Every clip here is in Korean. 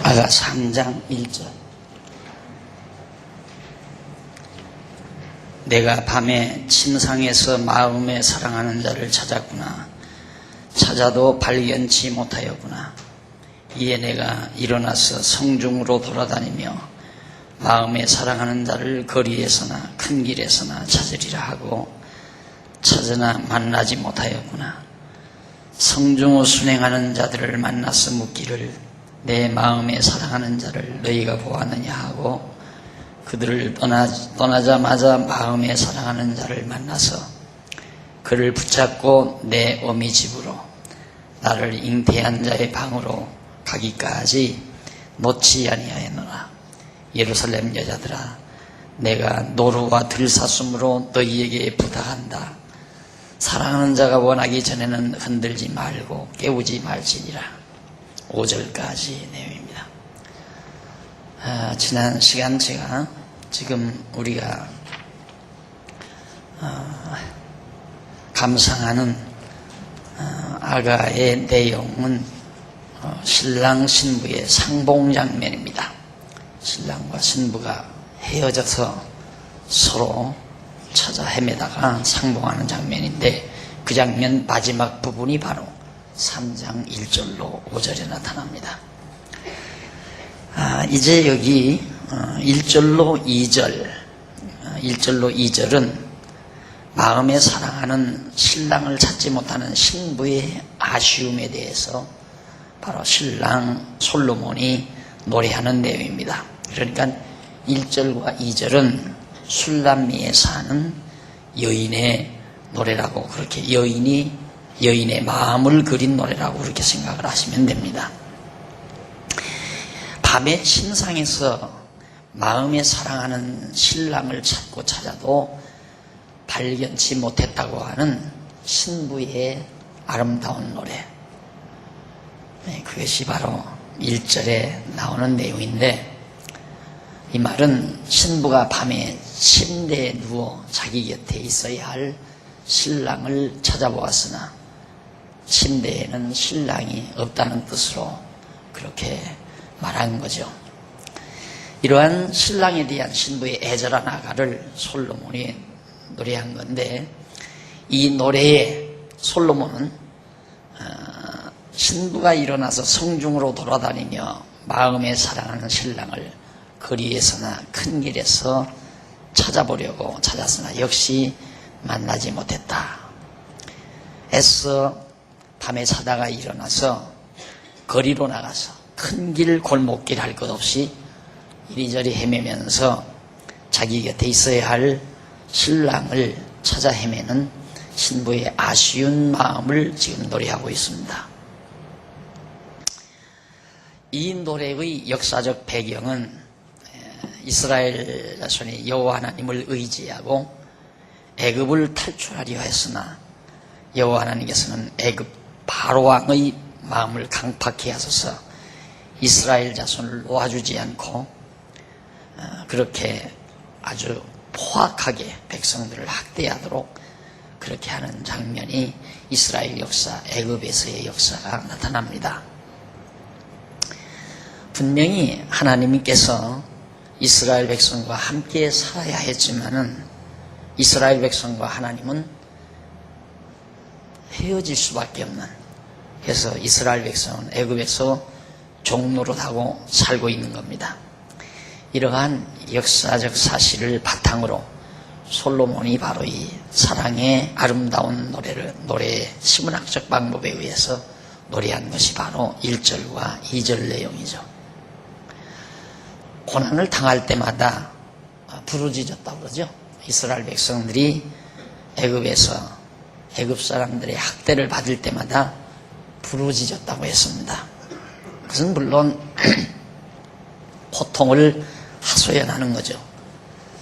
아가 3장 1절. 내가 밤에 침상에서 마음에 사랑하는 자를 찾았구나. 찾아도 발견치 못하였구나. 이에 내가 일어나서 성중으로 돌아다니며 마음에 사랑하는 자를 거리에서나 큰 길에서나 찾으리라 하고 찾으나 만나지 못하였구나. 성중을 순행하는 자들을 만나서 묻기를 내 마음에 사랑하는 자를 너희가 보았느냐 하고 그들을 떠나자마자 마음에 사랑하는 자를 만나서 그를 붙잡고 내 어미 집으로 나를 잉태한 자의 방으로 가기까지 놓지 아니하였노라. 예루살렘 여자들아, 내가 노루와 들사슴으로 너희에게 부탁한다. 사랑하는 자가 원하기 전에는 흔들지 말고 깨우지 말지니라. 5절까지 내용입니다. 지난 시간 제가 지금 우리가 감상하는 아가의 내용은 신랑 신부의 상봉 장면입니다. 신랑과 신부가 헤어져서 서로 찾아 헤매다가 상봉하는 장면인데 그 장면 마지막 부분이 바로 3장 1절로 5절에 나타납니다. 이제 여기 1절로 2절, 1절로 2절은 마음에 사랑하는 신랑을 찾지 못하는 신부의 아쉬움에 대해서 바로 신랑 솔로몬이 노래하는 내용입니다. 그러니까 1절과 2절은 술람미에 사는 여인의 노래라고, 그렇게 여인의 마음을 그린 노래라고 그렇게 생각을 하시면 됩니다. 밤에 침상에서 마음에 사랑하는 신랑을 찾고 찾아도 발견치 못했다고 하는 신부의 아름다운 노래, 그것이 바로 1절에 나오는 내용인데, 이 말은 신부가 밤에 침대에 누워 자기 곁에 있어야 할 신랑을 찾아보았으나 침대에는 신랑이 없다는 뜻으로 그렇게 말한 거죠. 이러한 신랑에 대한 신부의 애절한 아가를 솔로몬이 노래한 건데, 이 노래에 솔로몬은 신부가 일어나서 성중으로 돌아다니며 마음에 사랑하는 신랑을 거리에서나 큰 길에서 찾아보려고 찾았으나 역시 만나지 못했다. 애써 밤에 자다가 일어나서 거리로 나가서 큰 길 골목길 할 것 없이 이리저리 헤매면서 자기 곁에 있어야 할 신랑을 찾아 헤매는 신부의 아쉬운 마음을 지금 노래하고 있습니다. 이 노래의 역사적 배경은 이스라엘 자손이 여호와 하나님을 의지하고 애굽을 탈출하려 했으나 여호와 하나님께서는 애굽 바로왕의 마음을 강팍해 하소서 이스라엘 자손을 놓아주지 않고 그렇게 아주 포악하게 백성들을 학대하도록 그렇게 하는 장면이 이스라엘 역사, 애굽에서의 역사가 나타납니다. 분명히 하나님께서 이스라엘 백성과 함께 살아야 했지만은 이스라엘 백성과 하나님은 헤어질 수밖에 없는, 그래서 이스라엘 백성은 애굽에서 종노릇하고 살고 있는 겁니다. 이러한 역사적 사실을 바탕으로 솔로몬이 바로 이 사랑의 아름다운 노래의 시문학적 방법에 의해서 노래한 것이 바로 1절과 2절 내용이죠. 고난을 당할 때마다 부르짖었다고 그러죠. 이스라엘 백성들이 애굽에서 애굽 사람들의 학대를 받을 때마다 부르짖었다고 했습니다. 그것은 물론 고통을 하소연하는 거죠.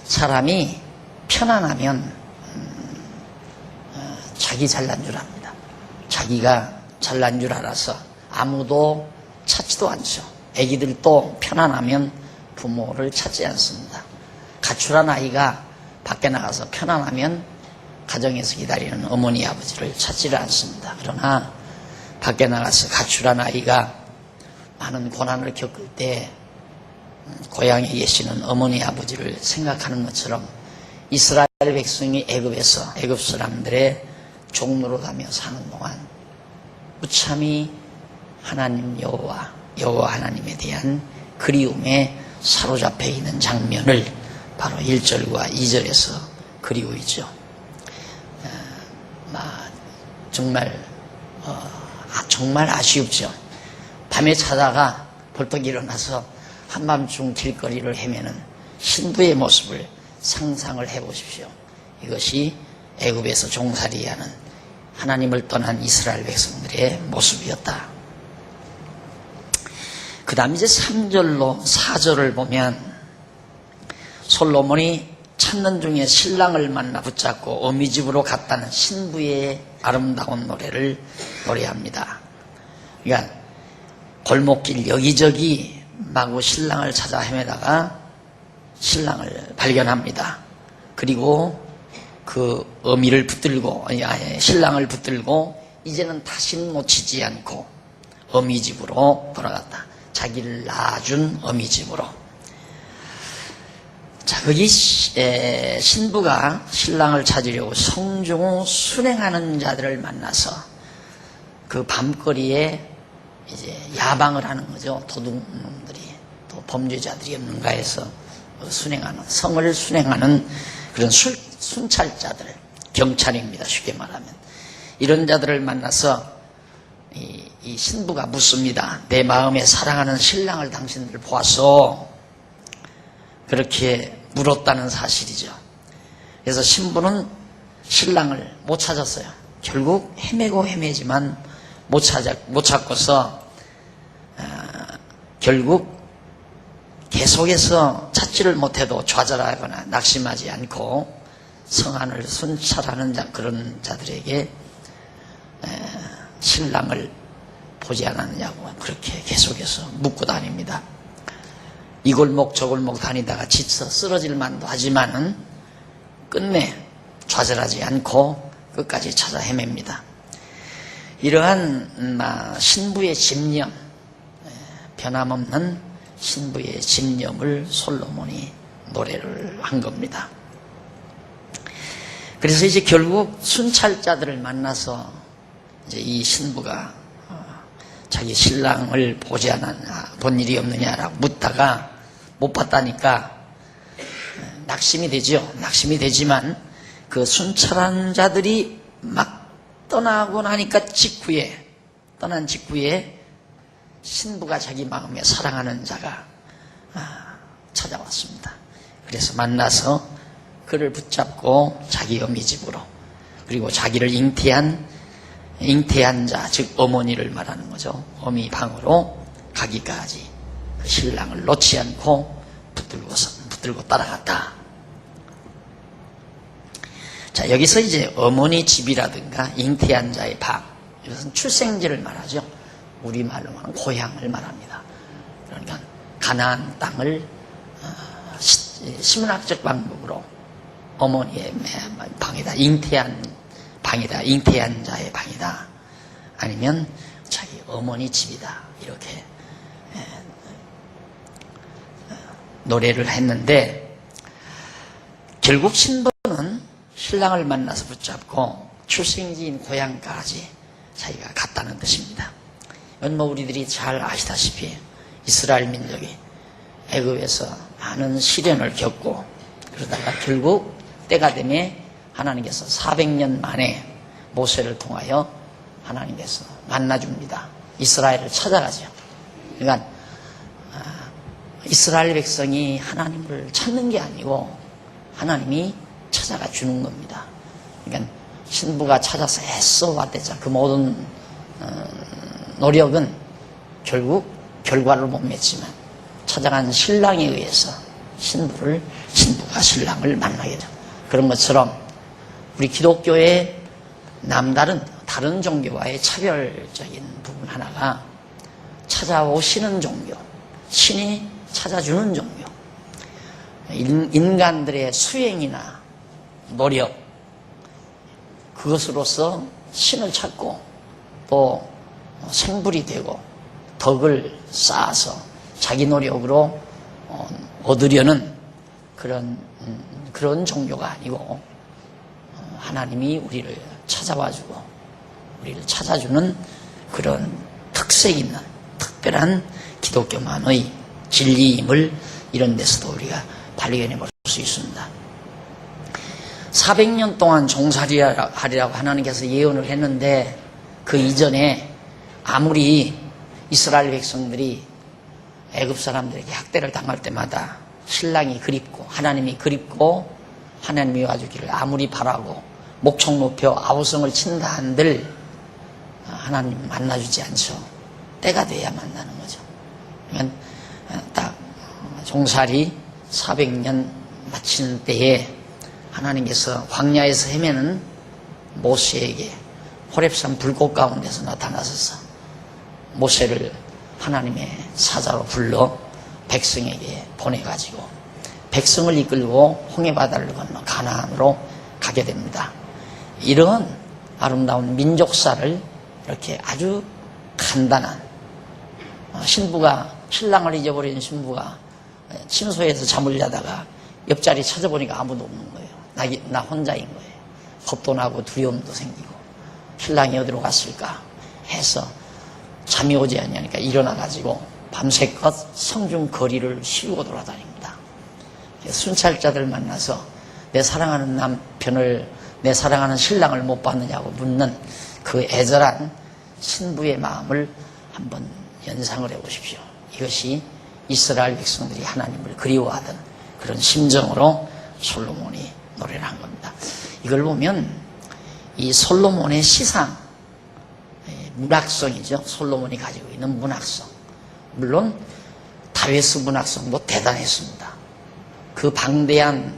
사람이 편안하면 자기 잘난 줄 압니다. 자기가 잘난 줄 알아서 아무도 찾지도 않죠. 애기들도 편안하면 부모를 찾지 않습니다. 가출한 아이가 밖에 나가서 편안하면 가정에서 기다리는 어머니 아버지를 찾지를 않습니다. 그러나 밖에 나가서 가출한 아이가 많은 고난을 겪을 때 고향에 계시는 어머니 아버지를 생각하는 것처럼 이스라엘 백성이 애굽에서 애굽 사람들의 종로로 가며 사는 동안 무참히 하나님 여호와 하나님에 대한 그리움에 사로잡혀 있는 장면을 바로 1절과 2절에서 그리고 있죠. 정말 아쉬웠죠. 밤에 자다가 벌떡 일어나서 한밤중 길거리를 헤매는 신부의 모습을 상상을 해보십시오. 이것이 애굽에서 종살이하는 하나님을 떠난 이스라엘 백성들의 모습이었다. 그 다음 이제 3절로 4절을 보면 솔로몬이 찾는 중에 신랑을 만나 붙잡고 어미집으로 갔다는 신부의 아름다운 노래를 노래합니다. 그러니까 골목길 여기저기 마구 신랑을 찾아 헤매다가 신랑을 발견합니다. 그리고 그 어미를 붙들고 신랑을 붙들고 이제는 다시는 놓치지 않고 어미집으로 돌아갔다. 자기를 낳아준 어미집으로. 자, 거기 신부가 신랑을 찾으려고 성중을 순행하는 자들을 만나서 그 밤거리에 이제 야방을 하는 거죠. 도둑놈들이 또 범죄자들이 없는가 해서 순행하는, 성을 순행하는 그런 순찰자들, 경찰입니다. 쉽게 말하면. 이런 자들을 만나서 이 신부가 묻습니다. 내 마음에 사랑하는 신랑을 당신들 보았어. 그렇게 물었다는 사실이죠. 그래서 신부는 신랑을 못 찾았어요. 결국 헤매고 헤매지만 못 찾고서 결국 계속해서 찾지를 못해도 좌절하거나 낙심하지 않고 성안을 순찰하는 그런 자들에게 신랑을 보지 않았느냐고 그렇게 계속해서 묻고 다닙니다. 이 골목 저 골목 다니다가 지쳐 쓰러질 만도 하지만은 끝내 좌절하지 않고 끝까지 찾아 헤맵니다. 이러한 신부의 집념, 변함없는 신부의 집념을 솔로몬이 노래를 한 겁니다. 그래서 이제 결국 순찰자들을 만나서 이제 이 신부가 자기 신랑을 보지 않았냐, 본 일이 없느냐라고 묻다가 못 봤다니까 낙심이 되죠. 낙심이 되지만 그 순찰한 자들이 막 떠나고 나니까 떠난 직후에 신부가 자기 마음에 사랑하는 자가 찾아왔습니다. 그래서 만나서 그를 붙잡고 자기 어미집으로, 그리고 자기를 잉태한 자, 즉 어머니를 말하는 거죠. 어미 방으로 가기까지 그 신랑을 놓지 않고 붙들고 따라갔다. 자, 여기서 이제 어머니 집이라든가 잉태한 자의 방, 이것은 출생지를 말하죠. 우리말로 하는 고향을 말합니다. 그러니까 가나안 땅을 신문학적 방법으로 어머니의 방이다, 잉태한 방이다, 잉태한 자의 방이다, 아니면 자기 어머니 집이다, 이렇게 노래를 했는데, 결국 신부는 신랑을 만나서 붙잡고 출생지인 고향까지 자기가 갔다는 뜻입니다. 이건 우리들이 잘 아시다시피 이스라엘 민족이 애굽에서 많은 시련을 겪고 그러다가 결국 때가 되면 하나님께서 400년 만에 모세를 통하여 하나님께서 만나줍니다. 이스라엘을 찾아가죠. 그러니까 이스라엘 백성이 하나님을 찾는 게 아니고 하나님이 찾아가 주는 겁니다. 그러니까 신부가 찾아서 애써 왔대죠. 그 모든 노력은 결국 결과를 못 맺지만 찾아간 신랑에 의해서 신부가 신랑을 만나게 되죠. 그런 것처럼 우리 기독교의 남다른 다른 종교와의 차별적인 부분 하나가 찾아오시는 종교, 신이 찾아주는 종교, 인간들의 수행이나 노력, 그것으로서 신을 찾고 또 생불이 되고 덕을 쌓아서 자기 노력으로 얻으려는 그런 종교가 아니고 하나님이 우리를 찾아와주고 우리를 찾아주는 그런 특색 있는 특별한 기독교만의 진리임을 이런 데서도 우리가 발견해 볼 수 있습니다. 400년 동안 종살이하리라고 하나님께서 예언을 했는데 그 이전에 아무리 이스라엘 백성들이 애굽 사람들에게 학대를 당할 때마다 신랑이 그립고 하나님이 그립고 하나님이 와주기를 아무리 바라고 목청 높여 아우성을 친다 한들 하나님 만나주지 않죠. 때가 돼야 만나는 거죠. 그러니까 딱 종살이 400년 마치는 때에 하나님께서 광야에서 헤매는 모세에게 호렙산 불꽃 가운데서 나타나셔서 모세를 하나님의 사자로 불러 백성에게 보내가지고 백성을 이끌고 홍해바다를 건너 가나안으로 가게 됩니다. 이런 아름다운 민족사를 이렇게 아주 간단한 신랑을 잊어버린 신부가 침소에서 잠을 자다가 옆자리 찾아보니까 아무도 없는 거예요. 나 혼자인 거예요. 겁도 나고 두려움도 생기고 신랑이 어디로 갔을까 해서 잠이 오지 않냐니까 일어나가지고 밤새껏 성중 거리를 시우고 돌아다닙니다. 순찰자들 만나서 내 사랑하는 남편을 내 사랑하는 신랑을 못 봤느냐고 묻는 그 애절한 신부의 마음을 한번 연상을 해보십시오. 이것이 이스라엘 백성들이 하나님을 그리워하던 그런 심정으로 솔로몬이 노래를 한 겁니다. 이걸 보면 이 솔로몬의 시상, 문학성이죠. 솔로몬이 가지고 있는 문학성. 물론 다윗의 문학성도 대단했습니다. 그 방대한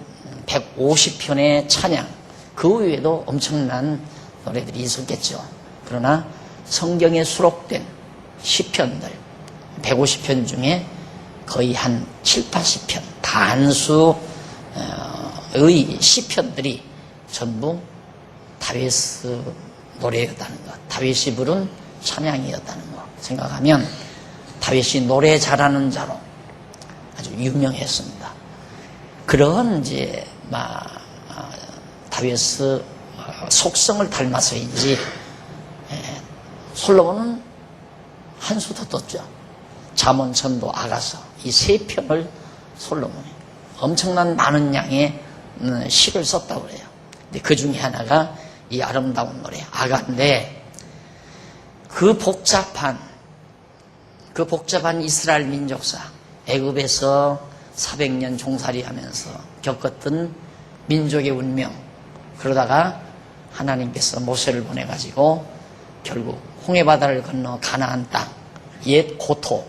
150편의 찬양, 그 외에도 엄청난 노래들이 있었겠죠. 그러나 성경에 수록된 시편들 150편 중에 거의 한 7, 80편 단수의 시편들이 전부 다윗의 노래였다는 것, 다윗이 부른 찬양이었다는 것 생각하면 다윗이 노래 잘하는 자로 아주 유명했습니다. 그런 이제 다윗의 속성을 닮아서인지 솔로몬은 한 수 더 떴죠. 잠언천도 아가서 이 세 편을 솔로몬이 엄청난 많은 양의 시를 썼다고 그래요. 근데 그 중에 하나가 이 아름다운 노래 아가인데 그 복잡한 이스라엘 민족사 애굽에서 400년 종살이하면서 겪었던 민족의 운명 그러다가 하나님께서 모세를 보내가지고 결국 홍해바다를 건너 가나안 땅 옛 고토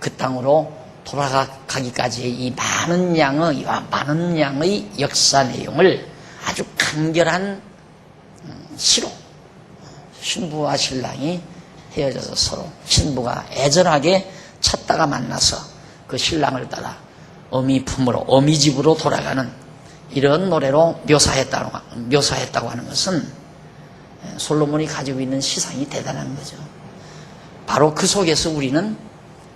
그 땅으로 돌아가기까지의 이 많은 양의 역사 내용을 아주 간결한 시로 신부와 신랑이 헤어져서 서로 신부가 애절하게 찾다가 만나서 그 신랑을 따라 어미 품으로 어미 집으로 돌아가는 이런 노래로 묘사했다고 하는 것은 솔로몬이 가지고 있는 시상이 대단한 거죠. 바로 그 속에서 우리는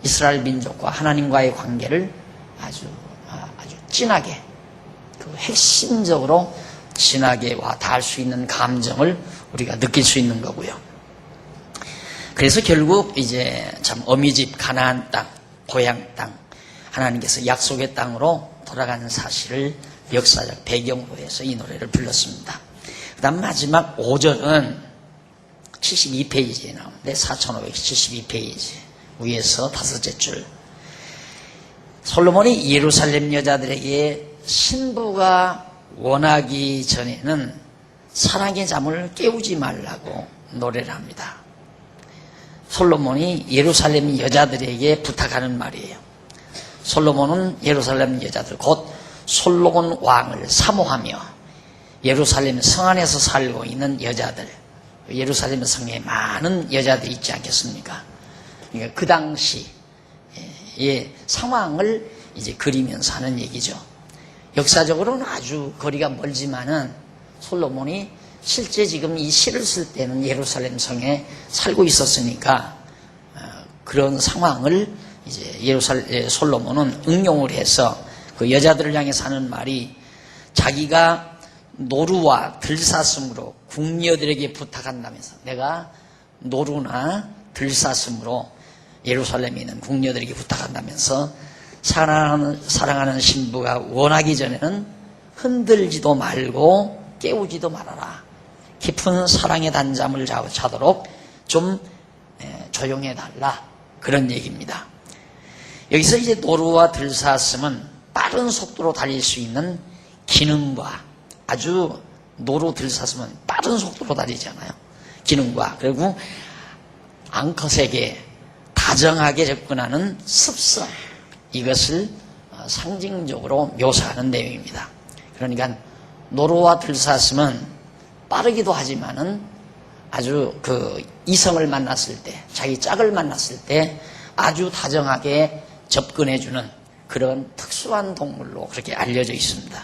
이스라엘 민족과 하나님과의 관계를 아주 진하게 그 핵심적으로 진하게 와 닿을 수 있는 감정을 우리가 느낄 수 있는 거고요. 그래서 결국 이제 참 어미집 가나안 땅, 고향 땅, 하나님께서 약속의 땅으로 돌아가는 사실을 역사적 배경으로 해서 이 노래를 불렀습니다. 그 다음 마지막 5절은 72페이지에 나오는데 4572페이지 위에서 다섯째 줄 솔로몬이 예루살렘 여자들에게 신부가 원하기 전에는 사랑의 잠을 깨우지 말라고 노래를 합니다. 솔로몬이 예루살렘 여자들에게 부탁하는 말이에요. 솔로몬은 예루살렘 여자들 곧 솔로몬 왕을 사모하며 예루살렘 성 안에서 살고 있는 여자들 예루살렘 성에 많은 여자들이 있지 않겠습니까? 그러니까 그 당시의 상황을 이제 그리면서 하는 얘기죠. 역사적으로는 아주 거리가 멀지만은 솔로몬이 실제 지금 이 시를 쓸 때는 예루살렘 성에 살고 있었으니까 그런 상황을 이제 솔로몬은 응용을 해서 그 여자들을 향해 사는 말이 자기가 노루와 들사슴으로 궁녀들에게 부탁한다면서 내가 노루나 들사슴으로 예루살렘에 있는 궁녀들에게 부탁한다면서 사랑하는 신부가 원하기 전에는 흔들지도 말고 깨우지도 말아라. 깊은 사랑의 단잠을 자도록 좀 조용해달라. 그런 얘기입니다. 여기서 이제 노루와 들사슴은 빠른 속도로 달릴 수 있는 기능과 아주 노루 들사슴은 빠른 속도로 달리잖아요. 기능과 그리고 앙컷에게 다정하게 접근하는 습성, 이것을 상징적으로 묘사하는 내용입니다. 그러니까 노루와 들사슴은 빠르기도 하지만은 아주 그 이성을 만났을 때, 자기 짝을 만났을 때 아주 다정하게 접근해주는 그런 특수한 동물로 그렇게 알려져 있습니다.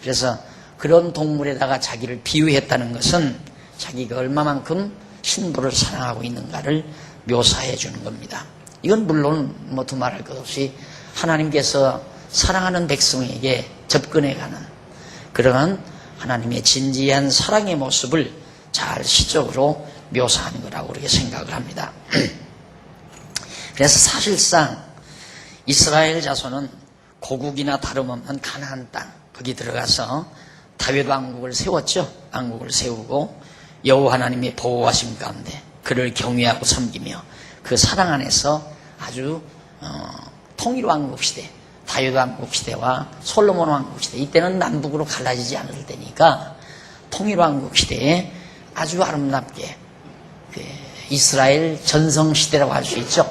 그래서 그런 동물에다가 자기를 비유했다는 것은 자기가 얼마만큼 신부를 사랑하고 있는가를 묘사해 주는 겁니다. 이건 물론 뭐 두말할 것 없이 하나님께서 사랑하는 백성에게 접근해가는 그러한 하나님의 진지한 사랑의 모습을 잘 시적으로 묘사하는 거라고 그렇게 생각을 합니다. 그래서 사실상 이스라엘 자손은 고국이나 다름없는 가나안 땅 거기 들어가서 다윗 왕국을 세웠죠. 왕국을 세우고 여호와 하나님의 보호하심 가운데 그를 경외하고 섬기며 그 사랑 안에서 아주 통일 왕국 시대, 다윗 왕국 시대와 솔로몬 왕국 시대, 이때는 남북으로 갈라지지 않을 때니까 통일 왕국 시대에 아주 아름답게 이스라엘 전성 시대라고 할 수 있죠.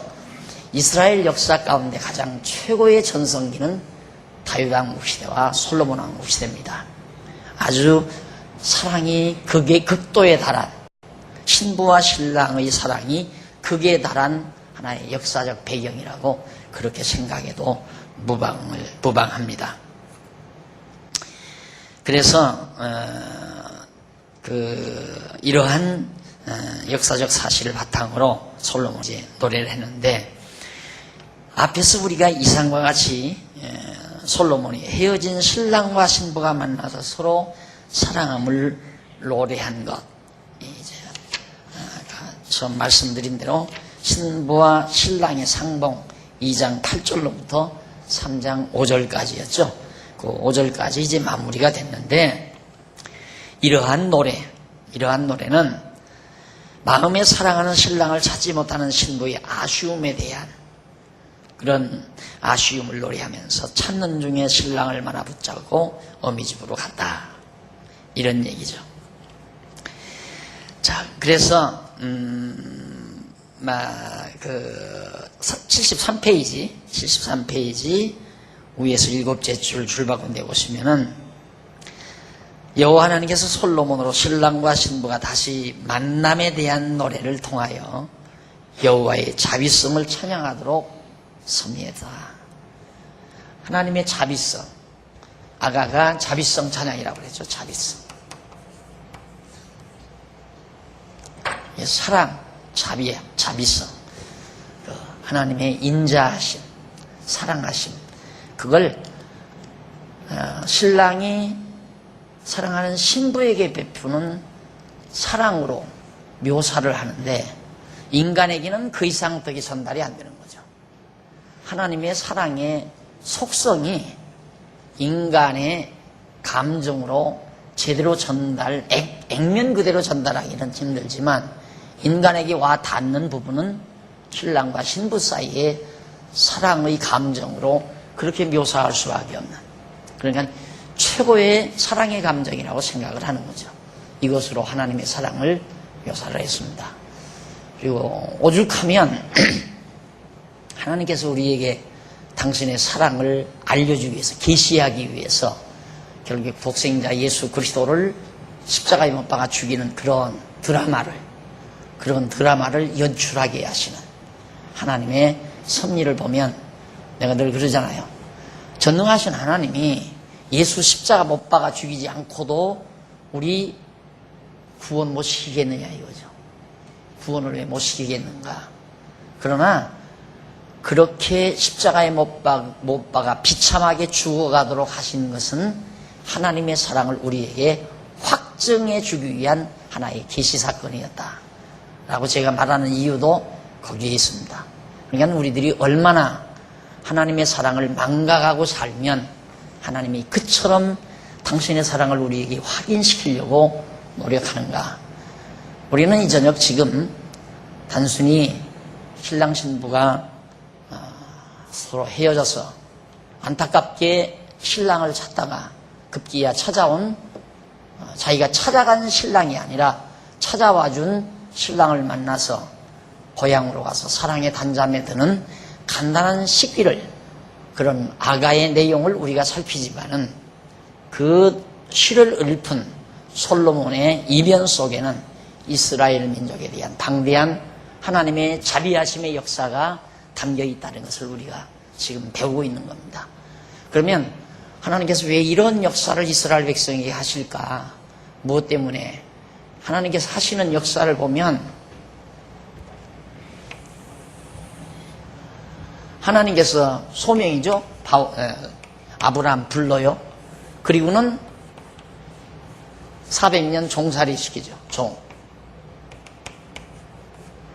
이스라엘 역사 가운데 가장 최고의 전성기는 다윗 왕국 시대와 솔로몬 왕국 시대입니다. 아주 사랑이 극도에 달한, 신부와 신랑의 사랑이 극에 달한 하나의 역사적 배경이라고 그렇게 생각해도 무방합니다. 그래서 이러한 역사적 사실을 바탕으로 솔로몬이 노래를 했는데, 앞에서 우리가 이상과 같이 솔로몬이 헤어진 신랑과 신부가 만나서 서로 사랑함을 노래한 것, 이제 처음 말씀드린 대로 신부와 신랑의 상봉 2장 8절로부터 3장 5절까지였죠. 그 5절까지 이제 마무리가 됐는데, 이러한 노래는 마음에 사랑하는 신랑을 찾지 못하는 신부의 아쉬움에 대한 그런 아쉬움을 노래하면서 찾는 중에 신랑을 만나 붙잡고 어미집으로 갔다, 이런 얘기죠. 자, 그래서 73페이지 위에서 7째 줄 줄바꾼데 보시면은 여호와 하나님께서 솔로몬으로 신랑과 신부가 다시 만남에 대한 노래를 통하여 여호와의 자비성을 찬양하도록 섭니다. 하나님의 자비성, 아가가 자비성 찬양이라고 그랬죠. 자비성, 사랑, 자비성, 하나님의 인자하심, 사랑하심, 그걸 신랑이 사랑하는 신부에게 베푸는 사랑으로 묘사를 하는데, 인간에게는 그 이상 더 전달이 안 되는 거죠. 하나님의 사랑의 속성이 인간의 감정으로 제대로 액면 그대로 전달하기는 힘들지만, 인간에게 와 닿는 부분은 신랑과 신부 사이의 사랑의 감정으로 그렇게 묘사할 수밖에 없는, 그러니까 최고의 사랑의 감정이라고 생각을 하는 거죠. 이것으로 하나님의 사랑을 묘사를 했습니다. 그리고 오죽하면 하나님께서 우리에게 당신의 사랑을 알려주기 위해서, 계시하기 위해서 결국 독생자 예수 그리스도를 십자가에 못 박아 죽이는 그런 드라마를 연출하게 하시는 하나님의 섭리를 보면, 내가 늘 그러잖아요. 전능하신 하나님이 예수 십자가 못 박아 죽이지 않고도 우리 구원 못 시키겠느냐 이거죠. 구원을 왜 못 시키겠는가. 그러나 그렇게 십자가에 못 박아 비참하게 죽어가도록 하신 것은 하나님의 사랑을 우리에게 확증해 주기 위한 하나의 계시 사건이었다 라고 제가 말하는 이유도 거기에 있습니다. 그러니까 우리들이 얼마나 하나님의 사랑을 망각하고 살면 하나님이 그처럼 당신의 사랑을 우리에게 확인시키려고 노력하는가. 우리는 이 저녁 지금 단순히 신랑 신부가 서로 헤어져서 안타깝게 신랑을 찾다가 급기야 찾아온 자기가 찾아간 신랑이 아니라 찾아와준 신랑을 만나서 고향으로 가서 사랑의 단잠에 드는 간단한 시기를, 그런 아가의 내용을 우리가 살피지만은 그 시를 읊은 솔로몬의 이변 속에는 이스라엘 민족에 대한 방대한 하나님의 자비하심의 역사가 담겨 있다는 것을 우리가 지금 배우고 있는 겁니다. 그러면 하나님께서 왜 이런 역사를 이스라엘 백성에게 하실까? 무엇 때문에? 하나님께서 하시는 역사를 보면 하나님께서 소명이죠. 아브라함 불러요. 그리고는 400년 종살이 시키죠.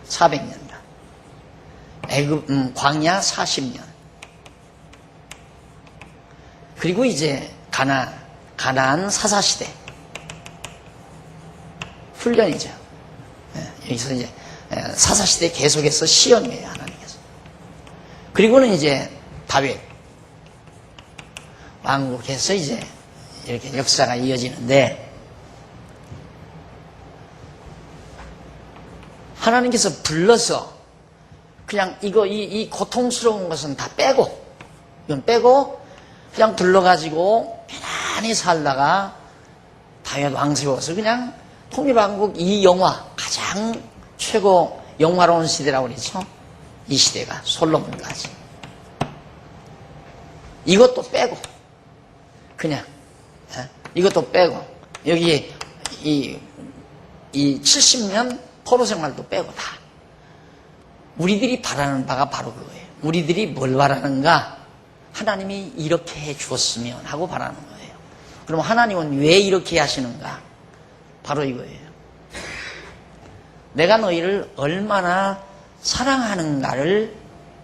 400년. 광야 40년. 그리고 이제 가나안 사사시대. 훈련이죠. 여기서 이제 사사시대 계속해서 시험이에요, 하나님께서. 그리고는 이제 다윗 왕국에서 이제 이렇게 역사가 이어지는데, 하나님께서 불러서 그냥 이 고통스러운 것은 다 빼고, 이건 빼고 그냥 불러가지고 편안히 살다가 다윗 왕 세워서 그냥 통일왕국 이 영화, 가장 최고 영화로운 시대라고 그러죠. 이 시대가 솔로몬까지. 이것도 빼고 그냥 이것도 빼고 여기 이 70년 포로 생활도 빼고 다 우리들이 바라는 바가 바로 그거예요. 우리들이 뭘 바라는가? 하나님이 이렇게 해 주었으면 하고 바라는 거예요. 그럼 하나님은 왜 이렇게 하시는가? 바로 이거예요. 내가 너희를 얼마나 사랑하는가를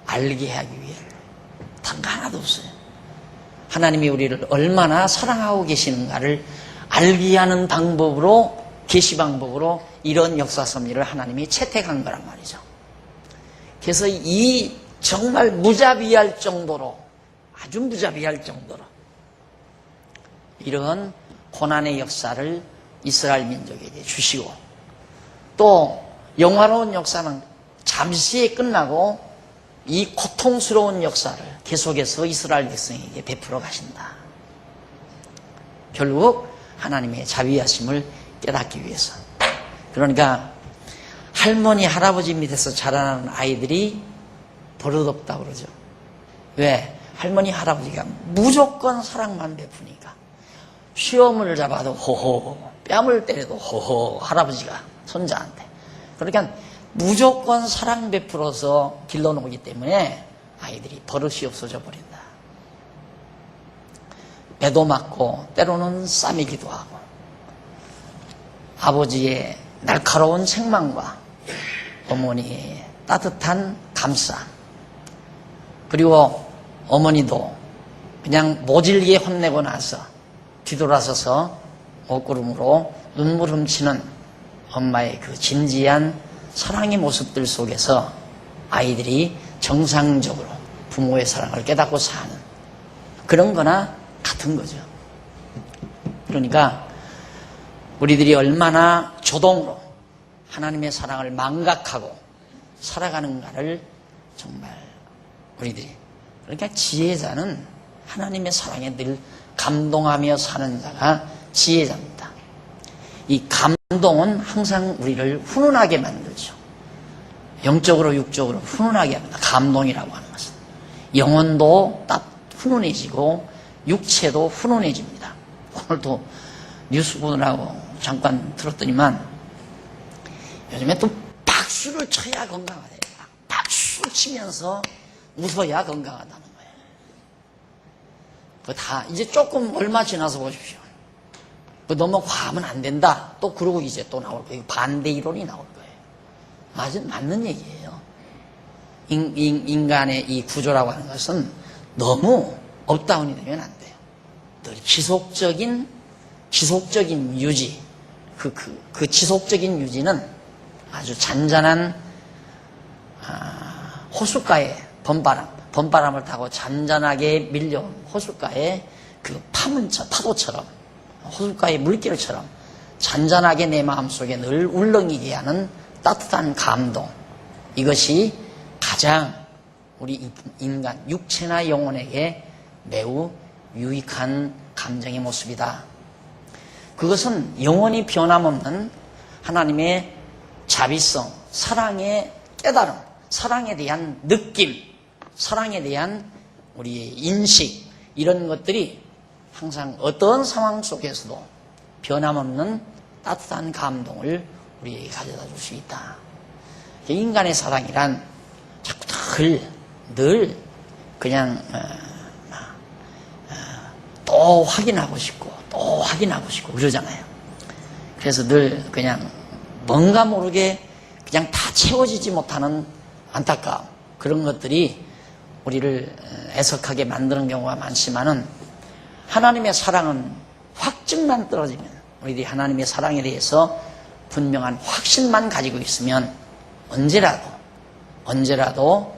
알게 하기 위해. 단가 하나도 없어요. 하나님이 우리를 얼마나 사랑하고 계시는가를 알게 하는 방법으로, 계시 방법으로 이런 역사 섭리를 하나님이 채택한 거란 말이죠. 그래서 이 정말 무자비할 정도로, 아주 무자비할 정도로 이런 고난의 역사를 이스라엘 민족에게 주시고, 또 영화로운 역사는 잠시에 끝나고 이 고통스러운 역사를 계속해서 이스라엘 백성에게 베풀어 가신다. 결국 하나님의 자비하심을 깨닫기 위해서. 그러니까 할머니 할아버지 밑에서 자라나는 아이들이 버릇없다고 그러죠. 왜? 할머니 할아버지가 무조건 사랑만 베푸니까. 시험을 잡아도 호호, 뺨을 때려도 호호, 할아버지가 손자한테. 그러니까 무조건 사랑 베풀어서 길러놓기 때문에 아이들이 버릇이 없어져 버린다. 배도 맞고 때로는 싸매기도 하고, 아버지의 날카로운 책망과 어머니의 따뜻한 감싸, 그리고 어머니도 그냥 모질게 혼내고 나서 뒤돌아서서 옷구름으로 눈물 훔치는 엄마의 그 진지한 사랑의 모습들 속에서 아이들이 정상적으로 부모의 사랑을 깨닫고 사는 그런 거나 같은 거죠. 그러니까 우리들이 얼마나 조동으로 하나님의 사랑을 망각하고 살아가는가를 정말 우리들이, 그러니까 지혜자는 하나님의 사랑에 늘 감동하며 사는 자가 지혜자입니다. 이 감동은 항상 우리를 훈훈하게 만들죠. 영적으로 육적으로 훈훈하게 합니다. 감동이라고 하는 것은 영혼도 딱 훈훈해지고 육체도 훈훈해집니다. 오늘도 뉴스 보느라고 잠깐 들었더니만 요즘에 또 박수를 쳐야 건강하대요. 박수 치면서 웃어야 건강하다는 거예요. 그 다 이제 조금 얼마 지나서 보십시오. 그 너무 과하면 안 된다. 또 그러고 이제 또 나올 거예요. 반대 이론이 나올 거예요. 맞는 얘기예요. 인간의 이 구조라고 하는 것은 너무 업다운이 되면 안 돼요. 늘 지속적인 유지. 그 지속적인 유지는 아주 잔잔한 호숫가의 번바람을 타고 잔잔하게 밀려온 호숫가의 그 파도처럼, 호숫가의 물결처럼 잔잔하게 내 마음속에 늘 울렁이게 하는 따뜻한 감동. 이것이 가장 우리 인간, 육체나 영혼에게 매우 유익한 감정의 모습이다. 그것은 영원히 변함없는 하나님의 자비성, 사랑의 깨달음, 사랑에 대한 느낌, 사랑에 대한 우리의 인식, 이런 것들이 항상 어떤 상황 속에서도 변함없는 따뜻한 감동을 우리에게 가져다 줄 수 있다. 인간의 사랑이란 자꾸 늘 그냥 또 확인하고 싶고 또 확인하고 싶고 그러잖아요. 그래서 늘 그냥 뭔가 모르게 그냥 다 채워지지 못하는 안타까움, 그런 것들이 우리를 애석하게 만드는 경우가 많지만은, 하나님의 사랑은 확증만 떨어지면, 우리들이 하나님의 사랑에 대해서 분명한 확신만 가지고 있으면 언제라도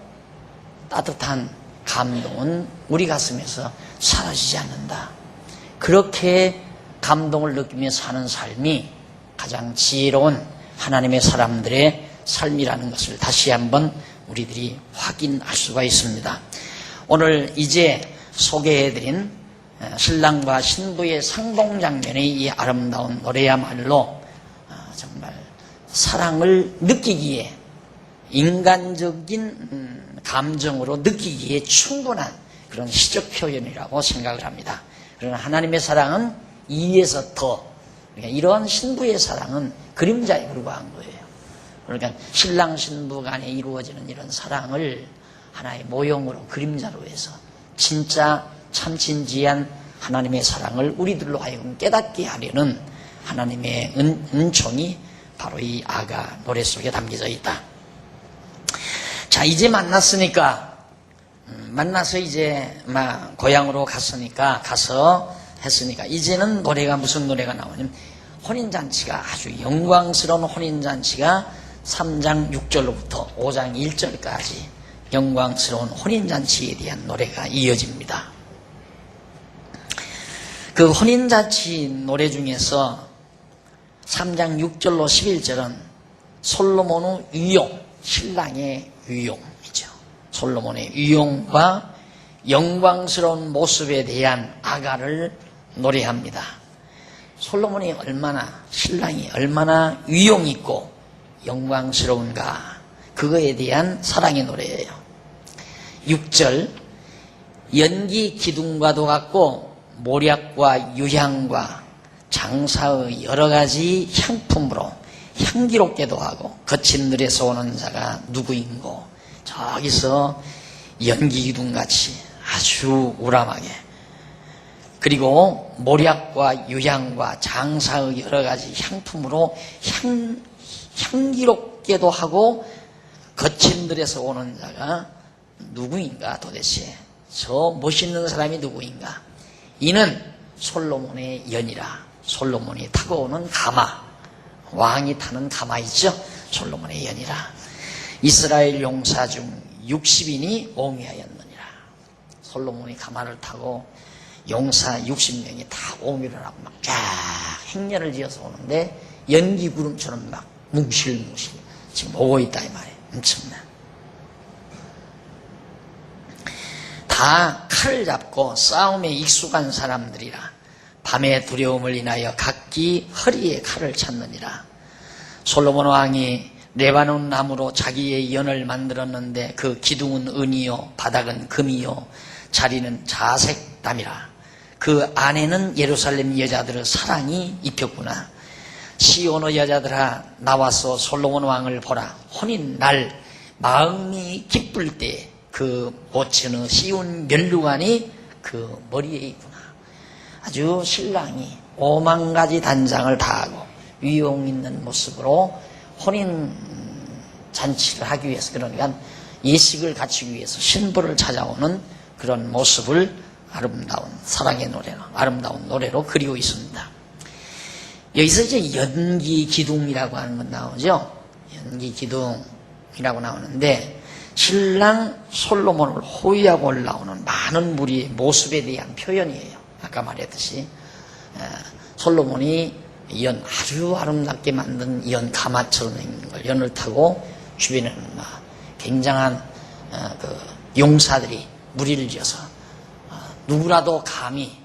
따뜻한 감동은 우리 가슴에서 사라지지 않는다. 그렇게 감동을 느끼며 사는 삶이 가장 지혜로운 하나님의 사람들의 삶이라는 것을 다시 한번 우리들이 확인할 수가 있습니다. 오늘 이제 소개해드린 신랑과 신부의 상봉 장면의 이 아름다운 노래야말로 정말 사랑을 느끼기에, 인간적인 감정으로 느끼기에 충분한 그런 시적 표현이라고 생각을 합니다. 그러나 하나님의 사랑은 이에서 더, 그러니까 이러한 신부의 사랑은 그림자에 불과한 거예요. 그러니까 신랑 신부 간에 이루어지는 이런 사랑을 하나의 모형으로, 그림자로 해서 진짜 참 진지한 하나님의 사랑을 우리들로 하여금 깨닫게 하려는 하나님의 은총이 바로 이 아가 노래 속에 담겨져 있다. 자, 이제 만나서 이제 막 고향으로 가서 했으니까 이제는 노래가, 무슨 노래가 나오냐면 혼인잔치가, 아주 영광스러운 혼인잔치가 3장 6절로부터 5장 1절까지 영광스러운 혼인잔치에 대한 노래가 이어집니다. 그 혼인잔치 노래 중에서 3장 6절로 11절은 솔로몬의 유용, 신랑의 유용이죠. 솔로몬의 유용과 영광스러운 모습에 대한 아가를 노래합니다. 솔로몬이 신랑이 얼마나 유용 있고 영광스러운가, 그거에 대한 사랑의 노래예요. 6절, 연기 기둥과도 같고 모략과 유향과 장사의 여러 가지 향품으로 향기롭게도 하고 거친 들에서 오는 자가 누구인고, 저기서 연기 기둥같이 아주 우람하게, 그리고 모략과 유향과 장사의 여러 가지 향품으로 향기롭게도 하고 거친 들에서 오는 자가 누구인가, 도대체 저 멋있는 사람이 누구인가. 이는 솔로몬의 연이라. 솔로몬이 타고 오는 가마, 왕이 타는 가마 있죠. 솔로몬의 연이라. 이스라엘 용사 중 60인이 옹위하였느니라. 솔로몬이 가마를 타고 용사 60명이 다 옹위를 하고 막 쫙 행렬을 지어서 오는데 연기 구름처럼 막 뭉실뭉실 지금 오고 있다 이 말이에요. 엄청나. 다 칼을 잡고 싸움에 익숙한 사람들이라. 밤의 두려움을 인하여 각기 허리에 칼을 찾느니라. 솔로몬 왕이 레바논 나무로 자기의 연을 만들었는데 그 기둥은 은이요 바닥은 금이요 자리는 자색 담이라. 그 안에는 예루살렘 여자들의 사랑이 입혔구나. 시온의 여자들아, 나와서 솔로몬 왕을 보라. 혼인 날 마음이 기쁠 때 그 모처는 씌운 면류관이 그 머리에 있구나. 아주 신랑이 5만 가지 단장을 다하고 위용 있는 모습으로 혼인 잔치를 하기 위해서, 그러니까 예식을 갖추기 위해서 신부를 찾아오는 그런 모습을 아름다운 사랑의 노래로, 아름다운 노래로 그리고 있습니다. 여기서 이제 연기 기둥이라고 하는 건 나오죠. 연기 기둥이라고 나오는데, 신랑 솔로몬을 호위하고 올라오는 많은 무리의 모습에 대한 표현이에요. 아까 말했듯이 솔로몬이 아주 아름답게 만든 가마처럼 생긴 걸 연을 타고 주변에는 막 굉장한 그 용사들이 무리를 지어서 누구라도 감히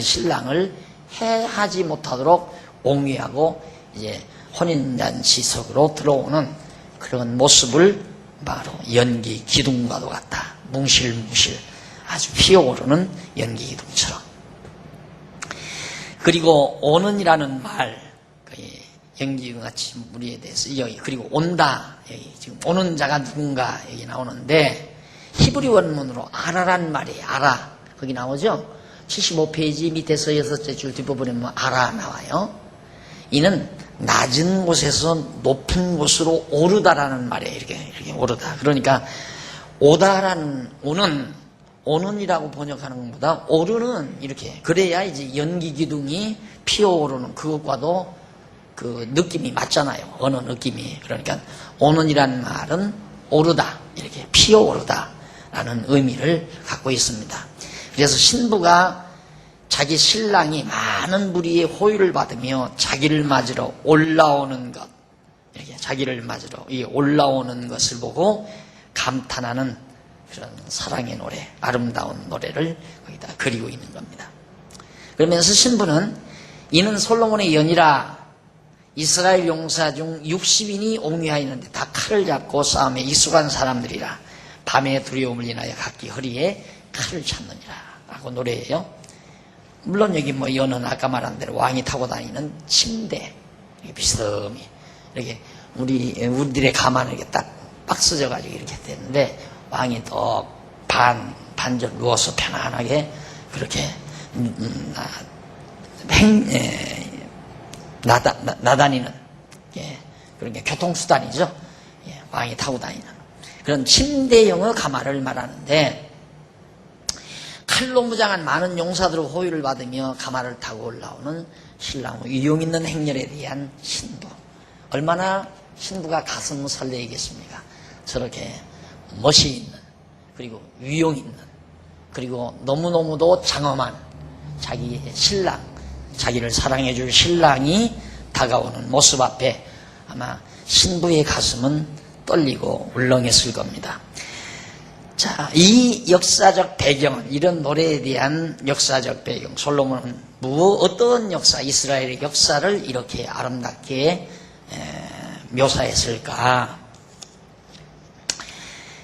신랑을 해하지 못하도록 옹위하고 이제 혼인잔치석으로 들어오는 그런 모습을 바로 연기 기둥과도 같다. 뭉실뭉실 아주 피어오르는 연기 기둥처럼. 그리고 오는이라는 말, 연기 기둥같이 무리에 대해서 여기, 그리고 온다, 여기 지금 오는 자가 누군가 여기 나오는데, 히브리 원문으로 아라란 말이에요. 아라, 거기 나오죠. 75페이지 밑에서 6째 줄 뒷부분에 뭐 아라 나와요. 이는 낮은 곳에서 높은 곳으로 오르다라는 말이에요. 이렇게 오르다. 그러니까 오다라는 오는이라고 번역하는 것보다 오르는, 이렇게 그래야 이제 연기 기둥이 피어오르는 그것과도 그 느낌이 맞잖아요. 어느 느낌이. 그러니까 오는이라는 말은 오르다, 이렇게 피어오르다라는 의미를 갖고 있습니다. 그래서 신부가 자기 신랑이 많은 무리의 호의를 받으며 자기를 맞으러 올라오는 것, 이렇게 자기를 맞으러 올라오는 것을 보고 감탄하는 그런 사랑의 노래, 아름다운 노래를 거기다 그리고 있는 겁니다. 그러면서 신부는 이는 솔로몬의 연이라, 이스라엘 용사 중 60인이 옹위하였는데 다 칼을 잡고 싸움에 익숙한 사람들이라 밤에 두려움을 인하여 각기 허리에 칼을 찾느니라 라고 노래해요. 물론 여기 뭐 연은 아까 말한 대로 왕이 타고 다니는 침대, 비스듬히 이렇게 우리들의 가만을 이렇게 딱 박스져 가지고 이렇게 되는데, 왕이 또 반절 누워서 편안하게 그렇게 나다니는, 그런 게 교통수단이죠. 왕이 타고 다니는 그런 침대형의 가마를 말하는데, 칼로 무장한 많은 용사들의 호위를 받으며 가마를 타고 올라오는 신랑의 위용 있는 행렬에 대한 신부. 얼마나 신부가 가슴을 설레이겠습니까? 저렇게 멋이 있는, 그리고 위용 있는, 그리고 너무너무도 장엄한 자기의 신랑, 자기를 사랑해 줄 신랑이 다가오는 모습 앞에 아마 신부의 가슴은 떨리고 울렁했을 겁니다. 자, 이 역사적 배경은, 이런 노래에 대한 역사적 배경, 솔로몬은 어떤 역사, 이스라엘의 역사를 이렇게 아름답게 묘사했을까?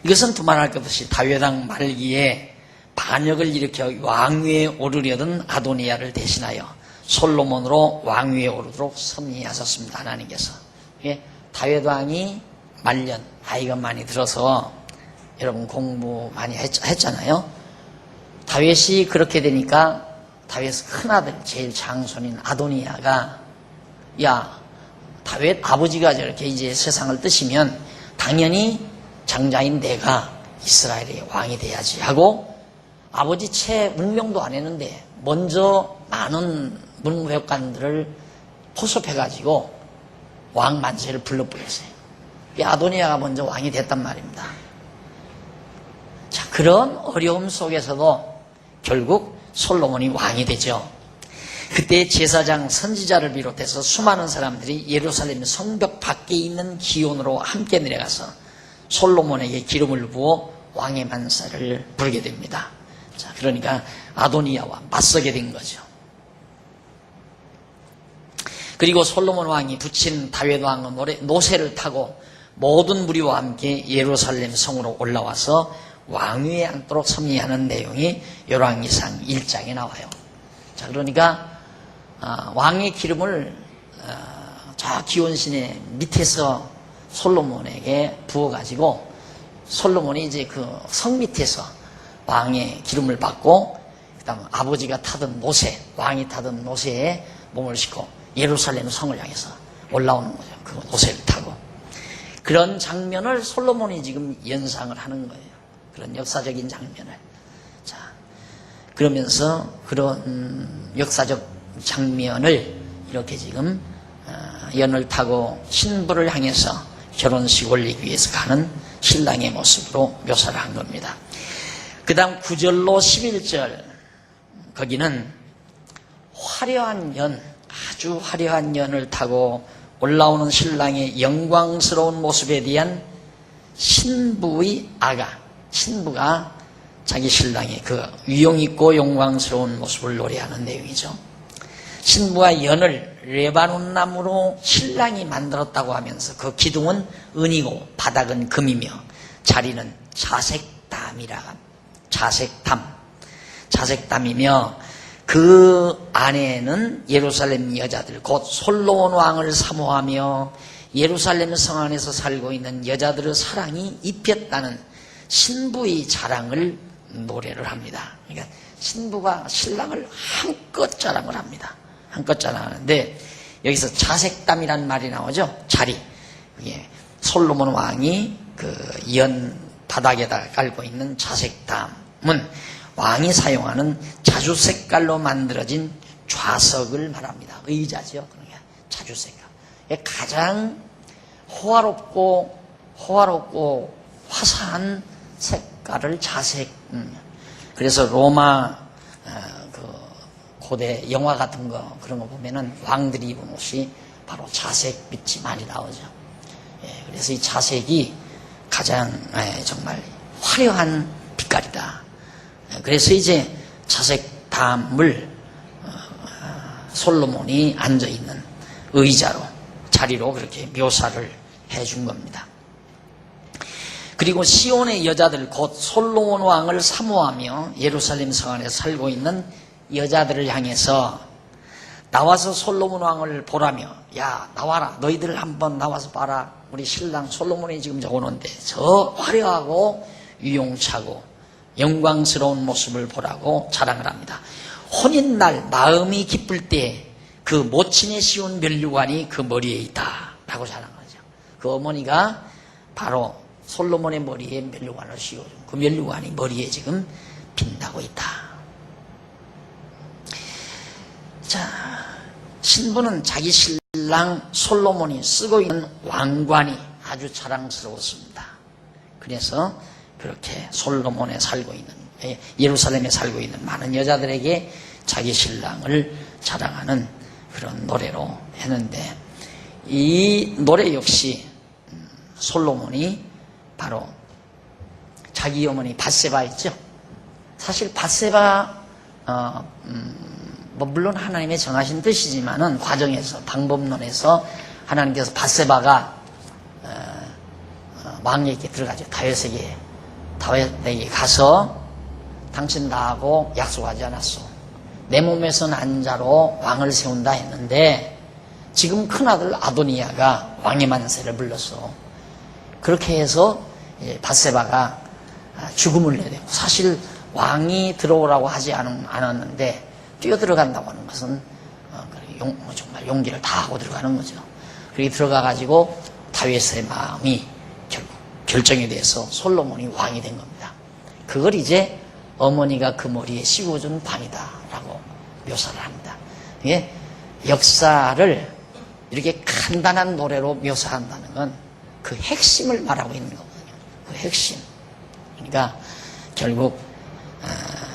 이것은 두말할 것 없이 다윗왕 말기에 반역을 일으켜 왕위에 오르려던 아도니아를 대신하여 솔로몬으로 왕위에 오르도록 섭리하셨습니다. 하나님께서. 다윗왕이 말년, 나이가 많이 들어서, 여러분 공부 많이 했잖아요. 다윗이 그렇게 되니까 다윗의 큰아들, 제일 장손인 아도니아가, 야, 다윗 아버지가 저렇게 이제 세상을 뜨시면 당연히 장자인 내가 이스라엘의 왕이 돼야지 하고, 아버지 채 문명도 안 했는데 먼저 많은 문무회관들을 포섭해가지고 왕 만세를 불러버렸어요. 아도니아가 먼저 왕이 됐단 말입니다. 자, 그런 어려움 속에서도 결국 솔로몬이 왕이 되죠. 그때 제사장, 선지자를 비롯해서 수많은 사람들이 예루살렘 성벽 밖에 있는 기온으로 함께 내려가서 솔로몬에게 기름을 부어 왕의 만사를 부르게 됩니다. 자, 그러니까 아도니아와 맞서게 된 거죠. 그리고 솔로몬 왕이 붙인 다윗 왕의 노새를 타고 모든 무리와 함께 예루살렘 성으로 올라와서 왕위에 앉도록 섭리하는 내용이 열왕기상 1장에 나와요. 자, 그러니까 왕의 기름을 저 기온신의 밑에서 솔로몬에게 부어가지고 솔로몬이 이제 그 성 밑에서 왕의 기름을 받고, 그 다음 아버지가 타던 노새, 왕이 타던 노새에 몸을 싣고 예루살렘 성을 향해서 올라오는 거죠. 그 노새를 타고. 그런 장면을 솔로몬이 지금 연상을 하는 거예요. 그런 역사적인 장면을. 자, 그러면서 그런 역사적 장면을 이렇게 지금 연을 타고 신부를 향해서 결혼식 올리기 위해서 가는 신랑의 모습으로 묘사를 한 겁니다. 그 다음 9절로 11절, 거기는 화려한 연, 아주 화려한 연을 타고 올라오는 신랑의 영광스러운 모습에 대한 신부의 아가, 신부가 자기 신랑의 그 위용있고 영광스러운 모습을 노래하는 내용이죠. 신부가 연을 레바논 나무로 신랑이 만들었다고 하면서 그 기둥은 은이고 바닥은 금이며 자리는 자색담이며 그 안에는 예루살렘 여자들 곧 솔로몬 왕을 사모하며 예루살렘 성 안에서 살고 있는 여자들의 사랑이 입혔다는 신부의 자랑을 노래를 합니다. 그러니까 신부가 신랑을 한껏 자랑을 합니다. 한껏 자랑하는데 여기서 자색담이라는 말이 나오죠. 자리. 그게 솔로몬 왕이 그 연 바닥에다 깔고 있는 자색담은 왕이 사용하는 자주 색깔로 만들어진 좌석을 말합니다. 의자죠. 그러니까 자주 색깔. 가장 호화롭고 화사한 색깔을 자색. 그래서 로마 그 고대 영화 같은 거 그런 거 보면은 왕들이 입은 옷이 바로 자색빛이 많이 나오죠. 그래서 이 자색이 가장 정말 화려한 빛깔이다. 그래서 이제 자색담을 솔로몬이 앉아있는 의자로, 자리로 그렇게 묘사를 해준 겁니다. 그리고 시온의 여자들 곧 솔로몬 왕을 사모하며 예루살렘 성 안에 살고 있는 여자들을 향해서 나와서 솔로몬 왕을 보라며, 야 나와라, 너희들 한번 나와서 봐라, 우리 신랑 솔로몬이 지금 오는데 저 화려하고 유용차고 영광스러운 모습을 보라고 자랑을 합니다. 혼인날 마음이 기쁠 때 그 모친의 씌운 면류관이 그 머리에 있다 라고 자랑하죠. 그 어머니가 바로 솔로몬의 머리에 면류관을 씌워준 그 면류관이 머리에 지금 빛나고 있다. 자, 신부는 자기 신랑 솔로몬이 쓰고 있는 왕관이 아주 자랑스러웠습니다. 그래서 그렇게 솔로몬에 살고 있는, 예루살렘에 살고 있는 많은 여자들에게 자기 신랑을 자랑하는 그런 노래로 했는데, 이 노래 역시 솔로몬이 바로 자기 어머니 밧세바 있죠. 사실 밧세바 물론 하나님의 정하신 뜻이지만은 과정에서, 방법론에서 하나님께서 밧세바가 왕에게 들어가죠. 다윗에게 가서 당신 나하고 약속하지 않았소. 내 몸에서 난 자로 왕을 세운다 했는데 지금 큰아들 아도니아가 왕의 만세를 불렀어. 그렇게 해서 밧세바가 죽음을 내야 되고, 사실 왕이 들어오라고 하지 않았는데 뛰어들어간다고 하는 것은 정말 용기를 다하고 들어가는 거죠. 그렇게 들어가가지고 다윗의 마음이 결국 결정이 돼서 솔로몬이 왕이 된 겁니다. 그걸 이제 어머니가 그 머리에 씌워준 반이다라고 묘사를 합니다. 이게 역사를 이렇게 간단한 노래로 묘사한다는 건 그 핵심을 말하고 있는 거거든요. 그 핵심. 그러니까 결국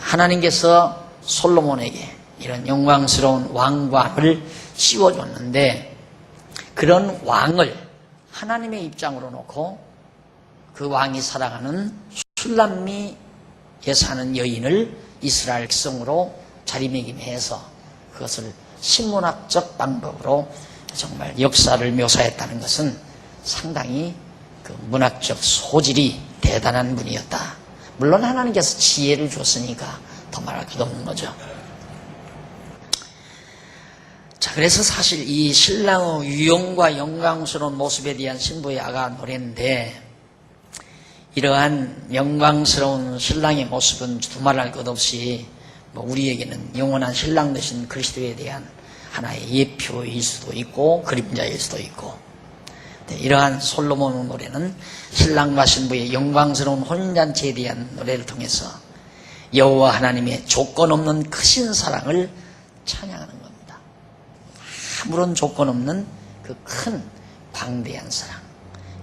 하나님께서 솔로몬에게 이런 영광스러운 왕관을 씌워줬는데, 그런 왕을 하나님의 입장으로 놓고 그 왕이 사랑하는 슐람미에 사는 여인을 이스라엘 백성으로 자리매김해서 그것을 신문학적 방법으로 정말 역사를 묘사했다는 것은 상당히 그 문학적 소질이 대단한 분이었다. 물론 하나님께서 지혜를 줬으니까 더 말할 것도 없는 거죠. 자, 그래서 사실 이 신랑의 유용과 영광스러운 모습에 대한 신부의 아가 노래인데, 이러한 영광스러운 신랑의 모습은 두말할 것 없이 우리에게는 영원한 신랑 되신 그리스도에 대한 하나의 예표일 수도 있고 그림자일 수도 있고, 이러한 솔로몬의 노래는 신랑과 신부의 영광스러운 혼인잔치에 대한 노래를 통해서 여호와 하나님의 조건 없는 크신 사랑을 찬양하는 겁니다. 아무런 조건 없는 그 큰 광대한 사랑,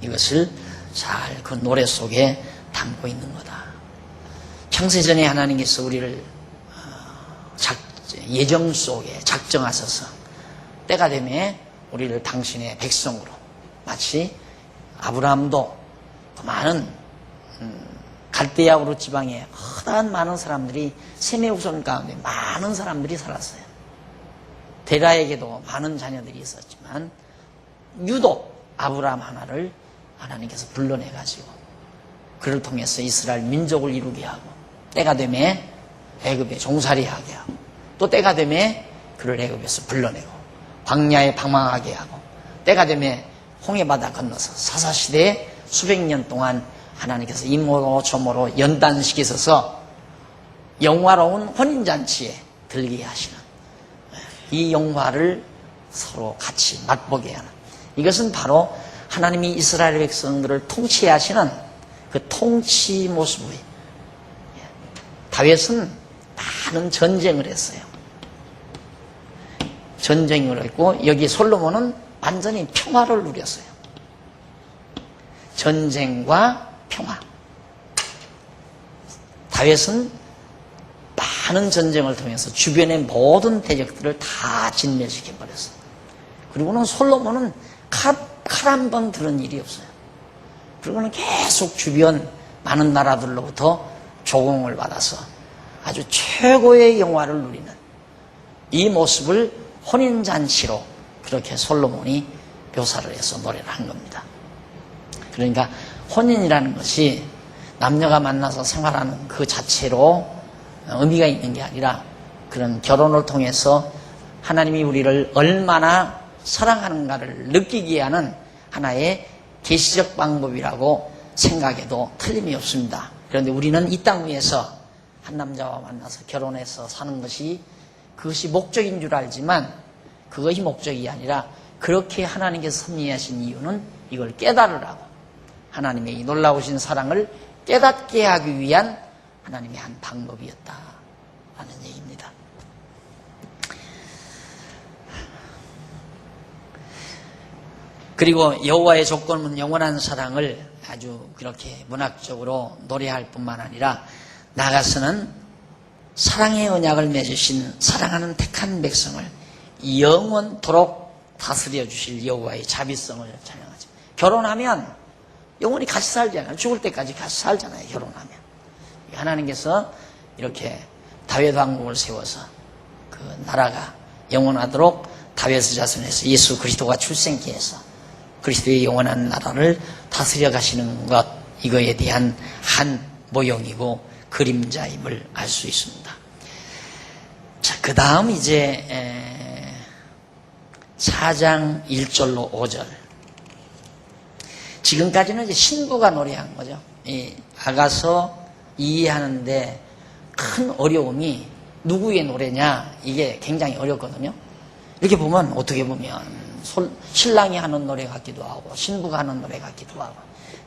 이것을 잘 그 노래 속에 담고 있는 거다. 창세전에 하나님께서 우리를 예정 속에 작정하셔서 때가 되면 우리를 당신의 백성으로, 마치 아브라함도 그 많은 갈대아 우르 지방에 커다란 많은 사람들이, 셈의 후손 가운데 많은 사람들이 살았어요. 데라에게도 많은 자녀들이 있었지만 유독 아브라함 하나를 하나님께서 불러내가지고 그를 통해서 이스라엘 민족을 이루게 하고, 때가 되면 애굽에 종살이하게 하고, 또 때가 되면 그를 애굽에서 불러내고 광야에 방황하게 하고, 때가 되면 홍해바다 건너서 사사시대에 수백 년 동안 하나님께서 이모로 저모로 연단시키셔서 영화로운 혼인잔치에 들게 하시는 이 영화를 서로 같이 맛보게 하는, 이것은 바로 하나님이 이스라엘 백성들을 통치하시는 그 통치 모습이에요. 다윗은 많은 전쟁을 했어요. 전쟁을 했고, 여기 솔로몬은 완전히 평화를 누렸어요. 전쟁과 평화. 다윗은 많은 전쟁을 통해서 주변의 모든 대적들을 다 진멸시켜버렸어요. 그리고는 솔로몬은 칼 한 번 들은 일이 없어요. 그리고는 계속 주변 많은 나라들로부터 조공을 받아서 아주 최고의 영화를 누리는 이 모습을 혼인잔치로 그렇게 솔로몬이 묘사를 해서 노래를 한 겁니다. 그러니까 혼인이라는 것이 남녀가 만나서 생활하는 그 자체로 의미가 있는 게 아니라, 그런 결혼을 통해서 하나님이 우리를 얼마나 사랑하는가를 느끼게 하는 하나의 계시적 방법이라고 생각해도 틀림이 없습니다. 그런데 우리는 이 땅 위에서 한 남자와 만나서 결혼해서 사는 것이, 그것이 목적인 줄 알지만 그것이 목적이 아니라, 그렇게 하나님께서 섭리하신 이유는 이걸 깨달으라고, 하나님의 이 놀라우신 사랑을 깨닫게 하기 위한 하나님의 한 방법이었다라는 얘기입니다. 그리고 여호와의 조건은 영원한 사랑을 아주 그렇게 문학적으로 노래할 뿐만 아니라, 나아가서는 사랑의 언약을 맺으신 사랑하는 택한 백성을 영원토록 다스려 주실 여호와의 자비성을 찬양하죠. 결혼하면 영원히 같이 살잖아요. 죽을 때까지 같이 살잖아요. 결혼하면. 하나님께서 이렇게 다윗 왕국을 세워서 그 나라가 영원하도록 다윗의 자손에서 예수 그리스도가 출생케 해서 그리스도의 영원한 나라를 다스려 가시는 것, 이거에 대한 한 모형이고 그림자임을 알 수 있습니다. 자, 그 다음 이제 4장 1절로 5절. 지금까지는 이제 신부가 노래한 거죠. 이 아가서 이해하는데 큰 어려움이 누구의 노래냐, 이게 굉장히 어렵거든요. 이렇게 보면, 어떻게 보면 신랑이 하는 노래 같기도 하고 신부가 하는 노래 같기도 하고,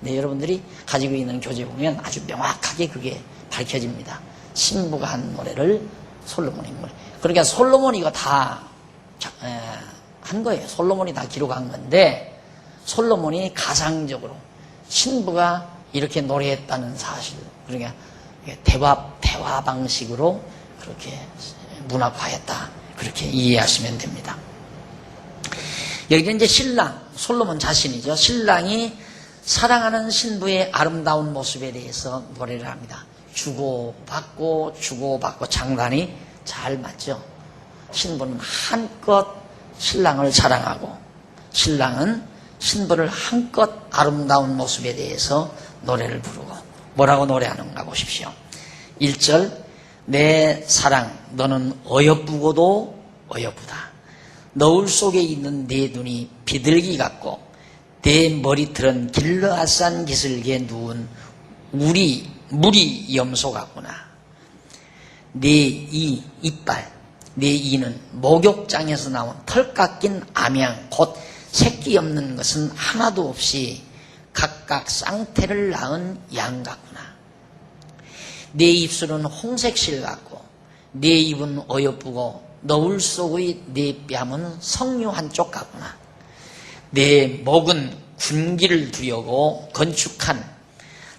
근데 여러분들이 가지고 있는 교재 보면 아주 명확하게 그게 밝혀집니다. 신부가 한 노래를 솔로몬이 노래. 그러니까 솔로몬이 이거 다 한 거예요. 솔로몬이 다 기록한 건데, 솔로몬이 가상적으로 신부가 이렇게 노래했다는 사실, 그러니까 대화 방식으로 그렇게 문학화했다, 그렇게 이해하시면 됩니다. 여기 이제 신랑, 솔로몬 자신이죠. 신랑이 사랑하는 신부의 아름다운 모습에 대해서 노래를 합니다. 주고받고 장단이 잘 맞죠. 신부는 한껏 신랑을 사랑하고, 신랑은 신부를 한껏 아름다운 모습에 대해서 노래를 부르고, 뭐라고 노래하는가 보십시오. 1절, 내 사랑 너는 어여쁘고도 어여쁘다. 너울 속에 있는 네 눈이 비둘기 같고 네 머리털은 길르앗산 기슭에 누운 물이 염소 같구나. 내 이빨, 내 이는 목욕장에서 나온 털 깎인 암양, 곧 새끼 없는 것은 하나도 없이 각각 쌍태를 낳은 양 같구나. 내 입술은 홍색실 같고 내 입은 어여쁘고 너울 속의 내 뺨은 석류 한쪽 같구나. 내 목은 군기를 두려고 건축한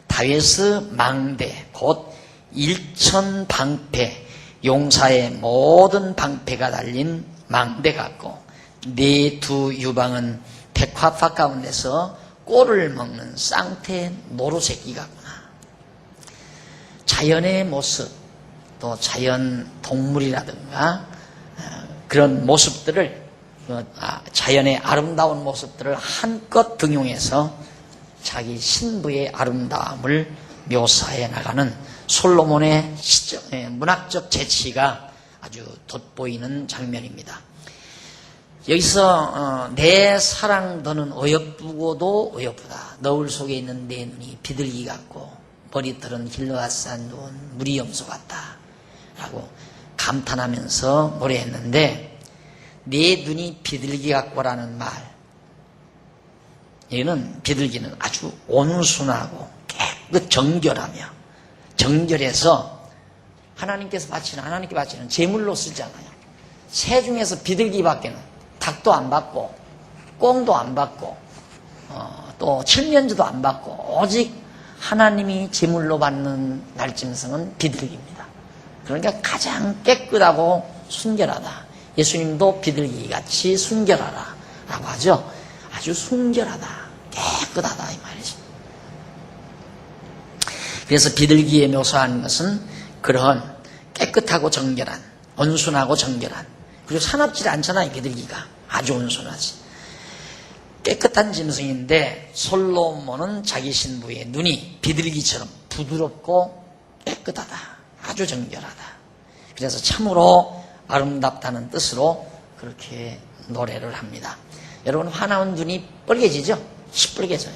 다윗의 망대, 곧 일천방패, 용사의 모든 방패가 달린 망대 같고 내 두 유방은 백화파 가운데서 꼴을 먹는 쌍태 노루새끼 같구나. 자연의 모습, 또 자연 동물이라든가 그런 모습들을, 자연의 아름다운 모습들을 한껏 등용해서 자기 신부의 아름다움을 묘사해 나가는 솔로몬의 문학적 재치가 아주 돋보이는 장면입니다. 여기서 내 사랑 너는 어여쁘고도 어여쁘다. 너울 속에 있는 내 눈이 비둘기 같고 머리털은 길르앗산 누운 무리 염소 같다 라고 감탄하면서 노래했는데, 내 눈이 비둘기 같고라는 말, 여기는 비둘기는 아주 온순하고 깨끗 정결하며, 정결해서 하나님께 바치는 제물로 쓰잖아요. 새 중에서 비둘기밖에는 닭도 안 받고 꽁도 안 받고 또 칠면조도 안 받고 오직 하나님이 제물로 받는 날짐승은 비둘기입니다. 그러니까 가장 깨끗하고 순결하다. 예수님도 비둘기같이 순결하라 라고 하죠. 아주 순결하다, 깨끗하다 이 말이죠. 그래서 비둘기에 묘사하는 것은 그런 깨끗하고 정결한, 온순하고 정결한, 그리고 사납지 않잖아요. 비둘기가 아주 온순하지. 깨끗한 짐승인데 솔로몬은 자기 신부의 눈이 비둘기처럼 부드럽고 깨끗하다, 아주 정결하다. 그래서 참으로 아름답다는 뜻으로 그렇게 노래를 합니다. 여러분, 화나온 눈이 빨개지죠? 시뻘개져요.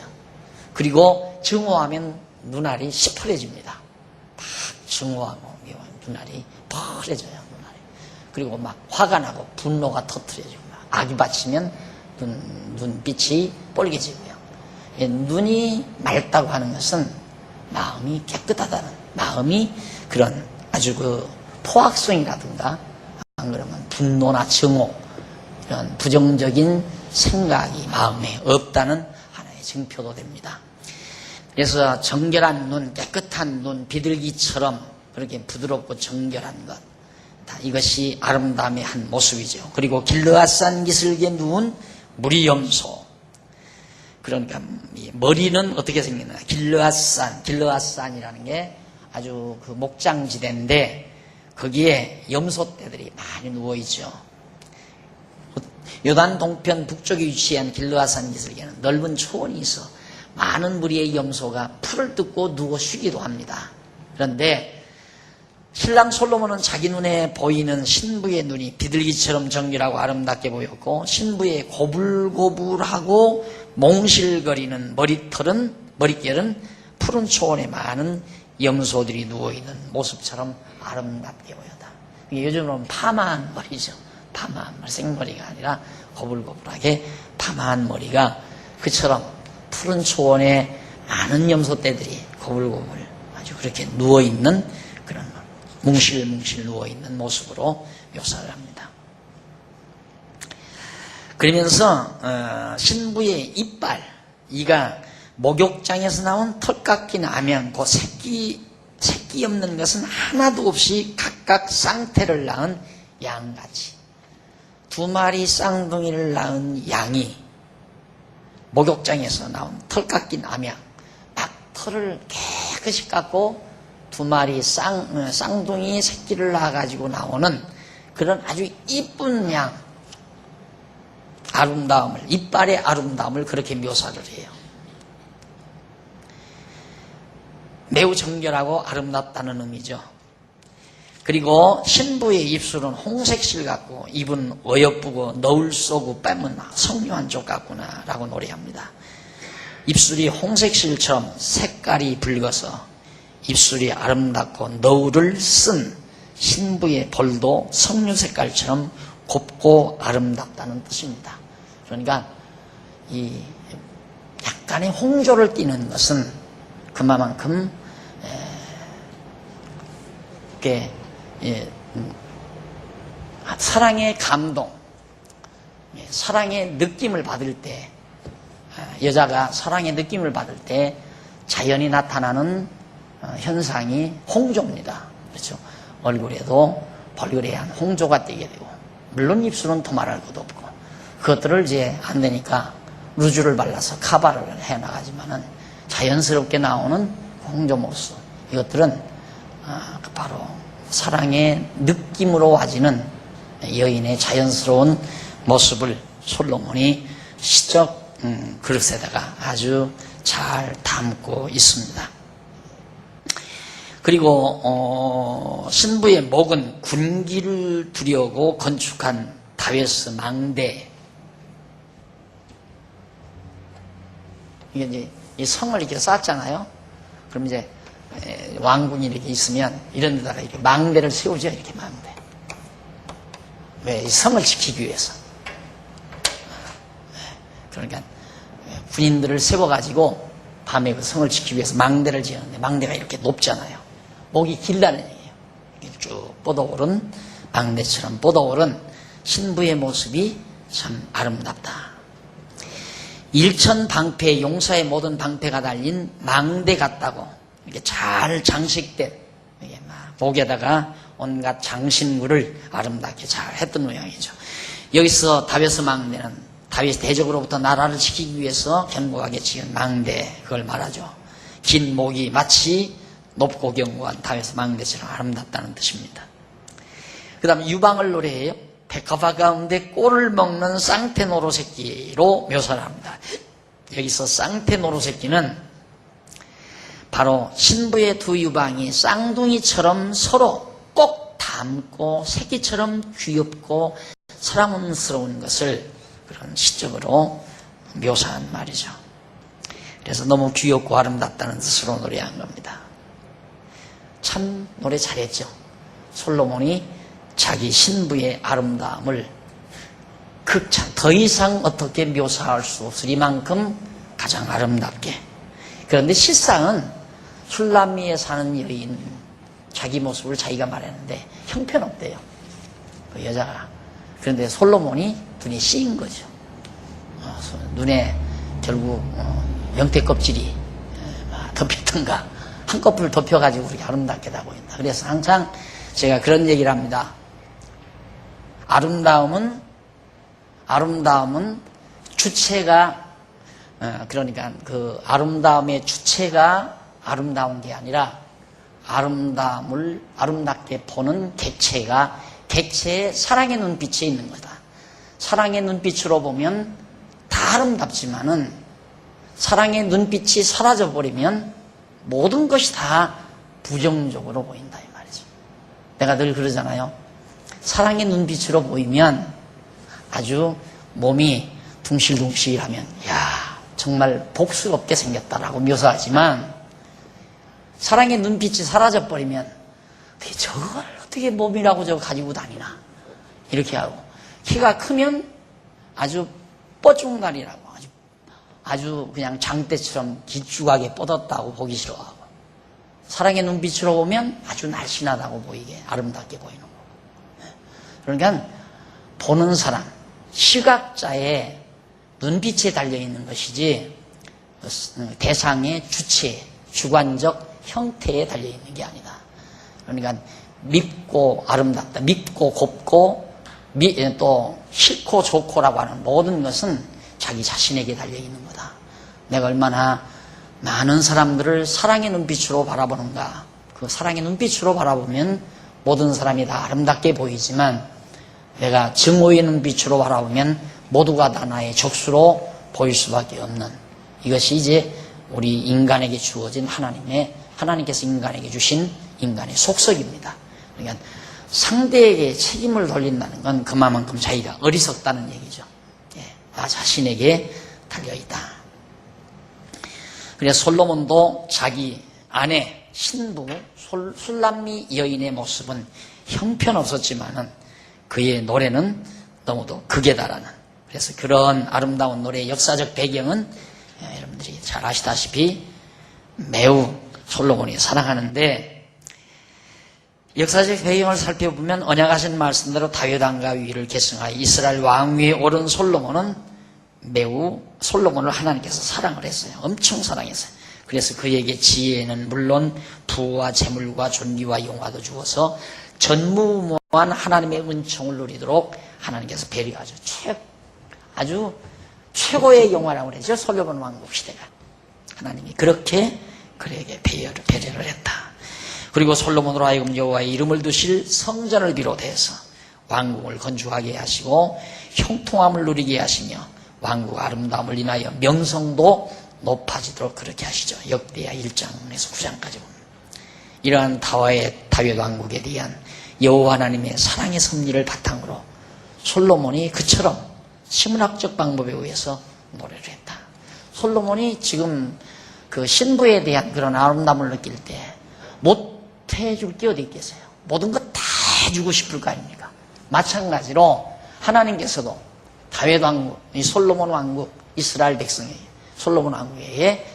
그리고 증오하면 눈알이 시퍼래집니다. 막 증오하고 눈알이 펄해져요. 눈알이. 그리고 막 화가 나고 분노가 터트려지고, 악이 받치면 눈빛이 빨개지고요. 눈이 맑다고 하는 것은 마음이 깨끗하다는, 마음이 그런 아주 포악성이라든가 안 그러면 분노나 증오, 이런 부정적인 생각이 마음에 없다는 하나의 증표도 됩니다. 그래서 정결한 눈, 깨끗한 눈, 비둘기처럼 그렇게 부드럽고 정결한 것, 이것이 아름다움의 한 모습이죠. 그리고 길르앗산 기슭에 누운 무리염소, 그러니까 머리는 어떻게 생겼나? 길르앗산이라는 게 아주 그 목장지대인데 거기에 염소떼들이 많이 누워있죠. 요단 동편 북쪽에 위치한 길르앗산 기슭에는 넓은 초원이 있어 많은 무리의 염소가 풀을 뜯고 누워 쉬기도 합니다. 그런데 신랑 솔로몬은 자기 눈에 보이는 신부의 눈이 비둘기처럼 정결하고 아름답게 보였고, 신부의 고불고불하고 몽실거리는 머릿결은 푸른 초원에 많은 염소들이 누워있는 모습처럼 아름답게 보였다. 요즘은 파마한 머리죠. 파마한 머리, 생머리가 아니라 고불고불하게 파마한 머리가 그처럼 푸른 초원에 많은 염소떼들이 고불고불 아주 그렇게 누워있는 그런 뭉실뭉실 누워있는 모습으로 묘사를 합니다. 그러면서 신부의 이빨, 이가 목욕장에서 나온 털 깎인 암양, 그 새끼 없는 것은 하나도 없이 각각 쌍태를 낳은 양같이, 두 마리 쌍둥이를 낳은 양이 목욕장에서 나온 털 깎인 암양, 막 털을 깨끗이 깎고 두 마리 쌍둥이 새끼를 낳아가지고 나오는 그런 아주 이쁜 양, 아름다움을, 이빨의 아름다움을 그렇게 묘사를 해요. 매우 정결하고 아름답다는 의미죠. 그리고 신부의 입술은 홍색실 같고 입은 어여쁘고 너울 쏘고 뺨은 석류 한쪽 같구나 라고 노래합니다. 입술이 홍색실처럼 색깔이 붉어서 입술이 아름답고 너울을 쓴 신부의 볼도 석류 색깔처럼 곱고 아름답다는 뜻입니다. 그러니까 이 약간의 홍조를 띠는 것은 그만큼 사랑의 감동, 사랑의 느낌을 받을 때, 여자가 사랑의 느낌을 받을 때 자연히 나타나는 현상이 홍조입니다. 그렇죠? 얼굴에도 벌거래한 홍조가 띄게 되고, 물론 입술은 도말할 것도 없고, 그것들을 이제 안 되니까 루즈를 발라서 카바를 해 나가지만은 자연스럽게 나오는 홍조 모습, 이것들은 바로 사랑의 느낌으로 와지는 여인의 자연스러운 모습을 솔로몬이 시적 그릇에다가 아주 잘 담고 있습니다. 그리고 신부의 목은 군기를 두려고 건축한 다웨스 망대, 이게 이제 이 성을 이렇게 쌓았잖아요. 그럼 이제 왕궁이 이렇게 있으면 이런 데다가 이렇게 망대를 세우죠. 이렇게 망대. 왜? 이 성을 지키기 위해서. 그러니까 군인들을 세워가지고 밤에 그 성을 지키기 위해서 망대를 지었는데, 망대가 이렇게 높잖아요. 목이 길다는 얘기예요. 이렇게 쭉 뻗어오른 망대처럼 뻗어오른 신부의 모습이 참 아름답다. 일천방패, 용사의 모든 방패가 달린 망대 같다고, 이렇게 잘 장식된, 이게 막 목에다가 온갖 장신구를 아름답게 잘 했던 모양이죠. 여기서 다웨스 망대는 다윗 대적으로부터 나라를 지키기 위해서 견고하게 지은 망대, 그걸 말하죠. 긴 목이 마치 높고 견고한 다윗 망대처럼 아름답다는 뜻입니다. 그 다음에 유방을 노래해요. 백합화 가운데 꼴을 먹는 쌍태 노루새끼로 묘사를 합니다. 여기서 쌍태 노루새끼는 바로 신부의 두 유방이 쌍둥이처럼 서로 꼭 닮고 새끼처럼 귀엽고 사랑스러운 것을 그런 시적으로 묘사한 말이죠. 그래서 너무 귀엽고 아름답다는 뜻으로 노래한 겁니다. 참 노래 잘했죠. 솔로몬이 자기 신부의 아름다움을 극찬, 더 이상 어떻게 묘사할 수 없을 이만큼 가장 아름답게. 그런데 실상은 술람미에 사는 여인, 자기 모습을 자기가 말했는데 형편없대요, 그 여자가. 그런데 솔로몬이 눈이 씌인 거죠. 눈에 결국 명태 껍질이 덮였던가, 한꺼풀 덮여가지고 그렇게 아름답게 다 보인다. 그래서 항상 제가 그런 얘기를 합니다. 아름다움은 주체가, 그러니까 그 아름다움의 주체가 아름다운 게 아니라 아름다움을 아름답게 보는 객체의 사랑의 눈빛에 있는 거다. 사랑의 눈빛으로 보면 다 아름답지만은 사랑의 눈빛이 사라져버리면 모든 것이 다 부정적으로 보인다, 이 말이죠. 내가 늘 그러잖아요. 사랑의 눈빛으로 보이면 아주 몸이 둥실둥실하면 야, 정말 복스럽게 생겼다라고 묘사하지만, 사랑의 눈빛이 사라져버리면 저걸 어떻게 몸이라고 저거 가지고 다니나 이렇게 하고, 키가 크면 아주 뻐중다리라고, 아주 그냥 장대처럼 길쭉하게 뻗었다고 보기 싫어하고, 사랑의 눈빛으로 보면 아주 날씬하다고 보이게 아름답게 보이는 거고. 그러니까 보는 사람, 시각자의 눈빛에 달려있는 것이지 대상의 주체, 주관적 형태에 달려있는 게 아니다. 그러니까 밉고 아름답다, 밉고 곱고 또 싫고 좋고라고 하는 모든 것은 자기 자신에게 달려있는 거다. 내가 얼마나 많은 사람들을 사랑의 눈빛으로 바라보는가. 그 사랑의 눈빛으로 바라보면 모든 사람이 다 아름답게 보이지만, 내가 증오의 눈빛으로 바라보면 모두가 다 나의 적수로 보일 수밖에 없는, 이것이 이제 우리 인간에게 주어진 하나님께서 인간에게 주신 인간의 속성입니다. 그러니까 상대에게 책임을 돌린다는 건 그만큼 자기가 어리석다는 얘기죠. 나 자신에게 달려있다. 그래서 솔로몬도 자기 아내 신부 술람미 여인의 모습은 형편없었지만은 그의 노래는 너무도 극에 달하는, 그래서 그런 아름다운 노래의 역사적 배경은 여러분들이 잘 아시다시피 매우 솔로몬이 사랑하는데, 역사적 배경을 살펴보면 언약하신 말씀대로 다윗 왕가 위를 계승하여 이스라엘 왕위에 오른 솔로몬은 매우 솔로몬을 하나님께서 사랑을 했어요. 엄청 사랑했어요. 그래서 그에게 지혜는 물론 부와 재물과 존귀와 영화도 주어서 전무후무한 하나님의 은총을 누리도록 하나님께서 배려하죠. 아주 최고의 영화라고 그러죠. 솔로몬 왕국 시대가. 하나님이 그렇게 그에게 배려를 했다. 그리고 솔로몬으로 하여금 여호와의 이름을 두실 성전을 비롯해서 왕국을 건축하게 하시고 형통함을 누리게 하시며 왕국 아름다움을 인하여 명성도 높아지도록 그렇게 하시죠. 역대하 1장에서 9장까지 보면 이러한 다윗 왕국에 대한 여호와 하나님의 사랑의 섭리를 바탕으로 솔로몬이 그처럼 신문학적 방법에 의해서 노래를 했다. 솔로몬이 지금 그 신부에 대한 그런 아름다움을 느낄 때 못 해줄 게 어디 있겠어요? 모든 것 다 해주고 싶을 거 아닙니까? 마찬가지로 하나님께서도 다윗 왕국, 이 솔로몬 왕국, 이스라엘 백성에게, 솔로몬 왕국에게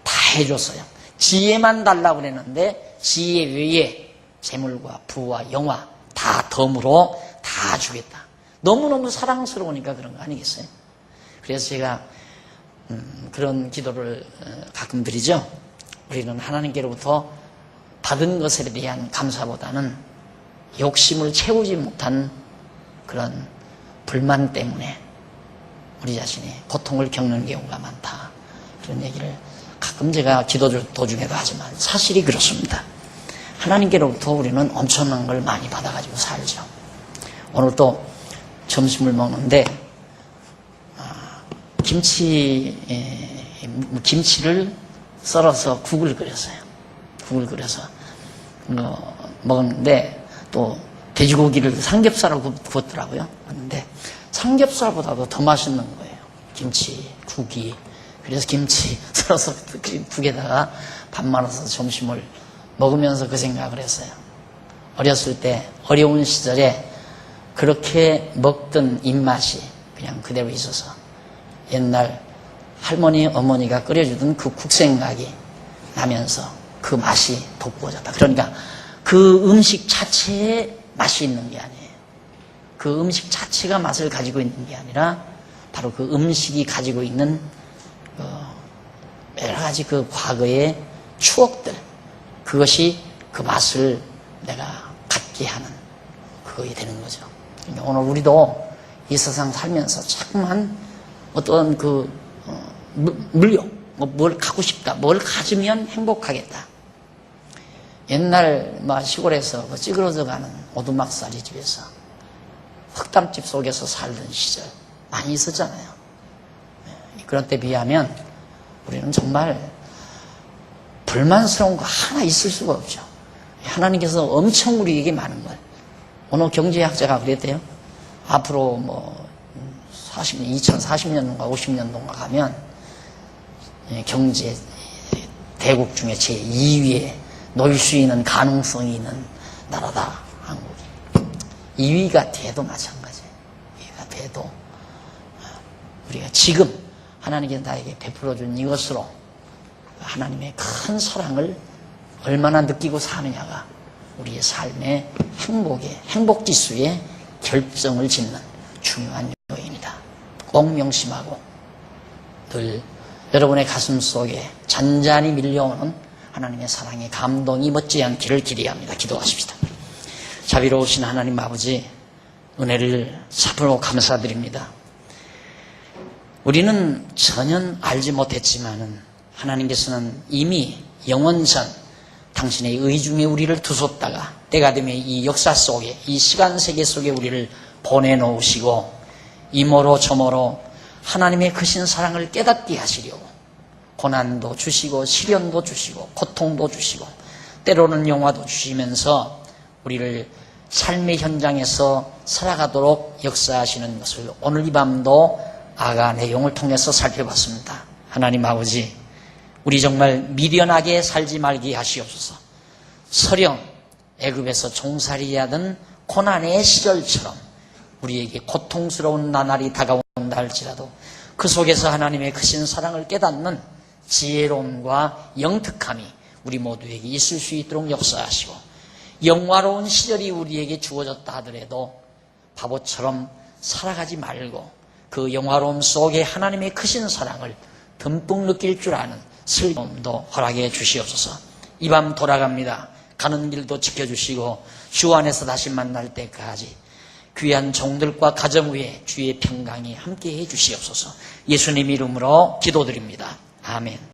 다 해줬어요. 지혜만 달라고 그랬는데 지혜 외에 재물과 부와 영화 다 덤으로 다 주겠다. 너무너무 사랑스러우니까 그런 거 아니겠어요? 그래서 제가 그런 기도를 가끔 드리죠. 우리는 하나님께로부터 받은 것에 대한 감사보다는 욕심을 채우지 못한 그런 불만 때문에 우리 자신이 고통을 겪는 경우가 많다. 그런 얘기를 가끔 제가 기도 도중에도 하지만 사실이 그렇습니다. 하나님께로부터 우리는 엄청난 걸 많이 받아가지고 살죠. 오늘 또 점심을 먹는데 김치를 썰어서 국을 끓였어요. 국을 끓여서 먹었는데 또 돼지고기를 삼겹살을 구웠더라고요. 그런데 삼겹살보다도 더 맛있는 거예요. 김치국이. 그래서 김치 썰어서 국에다가 밥 말아서 점심을 먹으면서 그 생각을 했어요. 어렸을 때 어려운 시절에 그렇게 먹던 입맛이 그냥 그대로 있어서 옛날 할머니 어머니가 끓여주던 그 국 생각이 나면서 그 맛이 돋구어졌다. 그러니까 그 음식 자체에 맛이 있는 게 아니에요. 그 음식 자체가 맛을 가지고 있는 게 아니라 바로 그 음식이 가지고 있는 여러 가지 그 과거의 추억들, 그것이 그 맛을 내가 갖게 하는 그것이 되는 거죠. 그러니까 오늘 우리도 이 세상 살면서 자꾸만 어떤 물욕, 뭘 갖고 싶다, 뭘 가지면 행복하겠다. 옛날 시골에서 찌그러져가는 오두막살이 집에서 흙담집 속에서 살던 시절 많이 있었잖아요. 그런 때 비하면 우리는 정말 불만스러운 거 하나 있을 수가 없죠. 하나님께서 엄청 우리에게 많은 걸. 어느 경제학자가 그랬대요. 앞으로 2040년인가 50년도인가 가면 경제 대국 중에 제2위에 놓일 수 있는 가능성이 있는 나라다, 한국이. 2위가 돼도 마찬가지예요. 2위가 돼도 우리가 지금 하나님께서 나에게 베풀어준 이것으로 하나님의 큰 사랑을 얼마나 느끼고 사느냐가 우리의 삶의 행복지수의 결정을 짓는 중요한 요인이다. 꼭 명심하고 늘 여러분의 가슴 속에 잔잔히 밀려오는 하나님의 사랑의 감동이 멎지 않기를 기대합니다. 기도하십시다. 자비로우신 하나님 아버지, 은혜를 참으로 감사드립니다. 우리는 전혀 알지 못했지만은 하나님께서는 이미 영원전 당신의 의중에 우리를 두셨다가 때가 되면 이 역사 속에, 이 시간 세계 속에 우리를 보내놓으시고 이모로 저모로 하나님의 크신 사랑을 깨닫게 하시려고 고난도 주시고 시련도 주시고 고통도 주시고 때로는 영화도 주시면서 우리를 삶의 현장에서 살아가도록 역사하시는 것을 오늘 이 밤도 아가 내용을 통해서 살펴봤습니다. 하나님 아버지, 우리 정말 미련하게 살지 말게 하시옵소서. 서령 애굽에서 종살이하던 고난의 시절처럼 우리에게 고통스러운 나날이 다가온다 할지라도 그 속에서 하나님의 크신 사랑을 깨닫는 지혜로움과 영특함이 우리 모두에게 있을 수 있도록 역사하시고, 영화로운 시절이 우리에게 주어졌다 하더라도 바보처럼 살아가지 말고 그 영화로움 속에 하나님의 크신 사랑을 듬뿍 느낄 줄 아는 슬픔도 허락해 주시옵소서. 이 밤 돌아갑니다. 가는 길도 지켜주시고 주 안에서 다시 만날 때까지 귀한 종들과 가정 위에 주의 평강이 함께해 주시옵소서. 예수님 이름으로 기도드립니다. 아멘.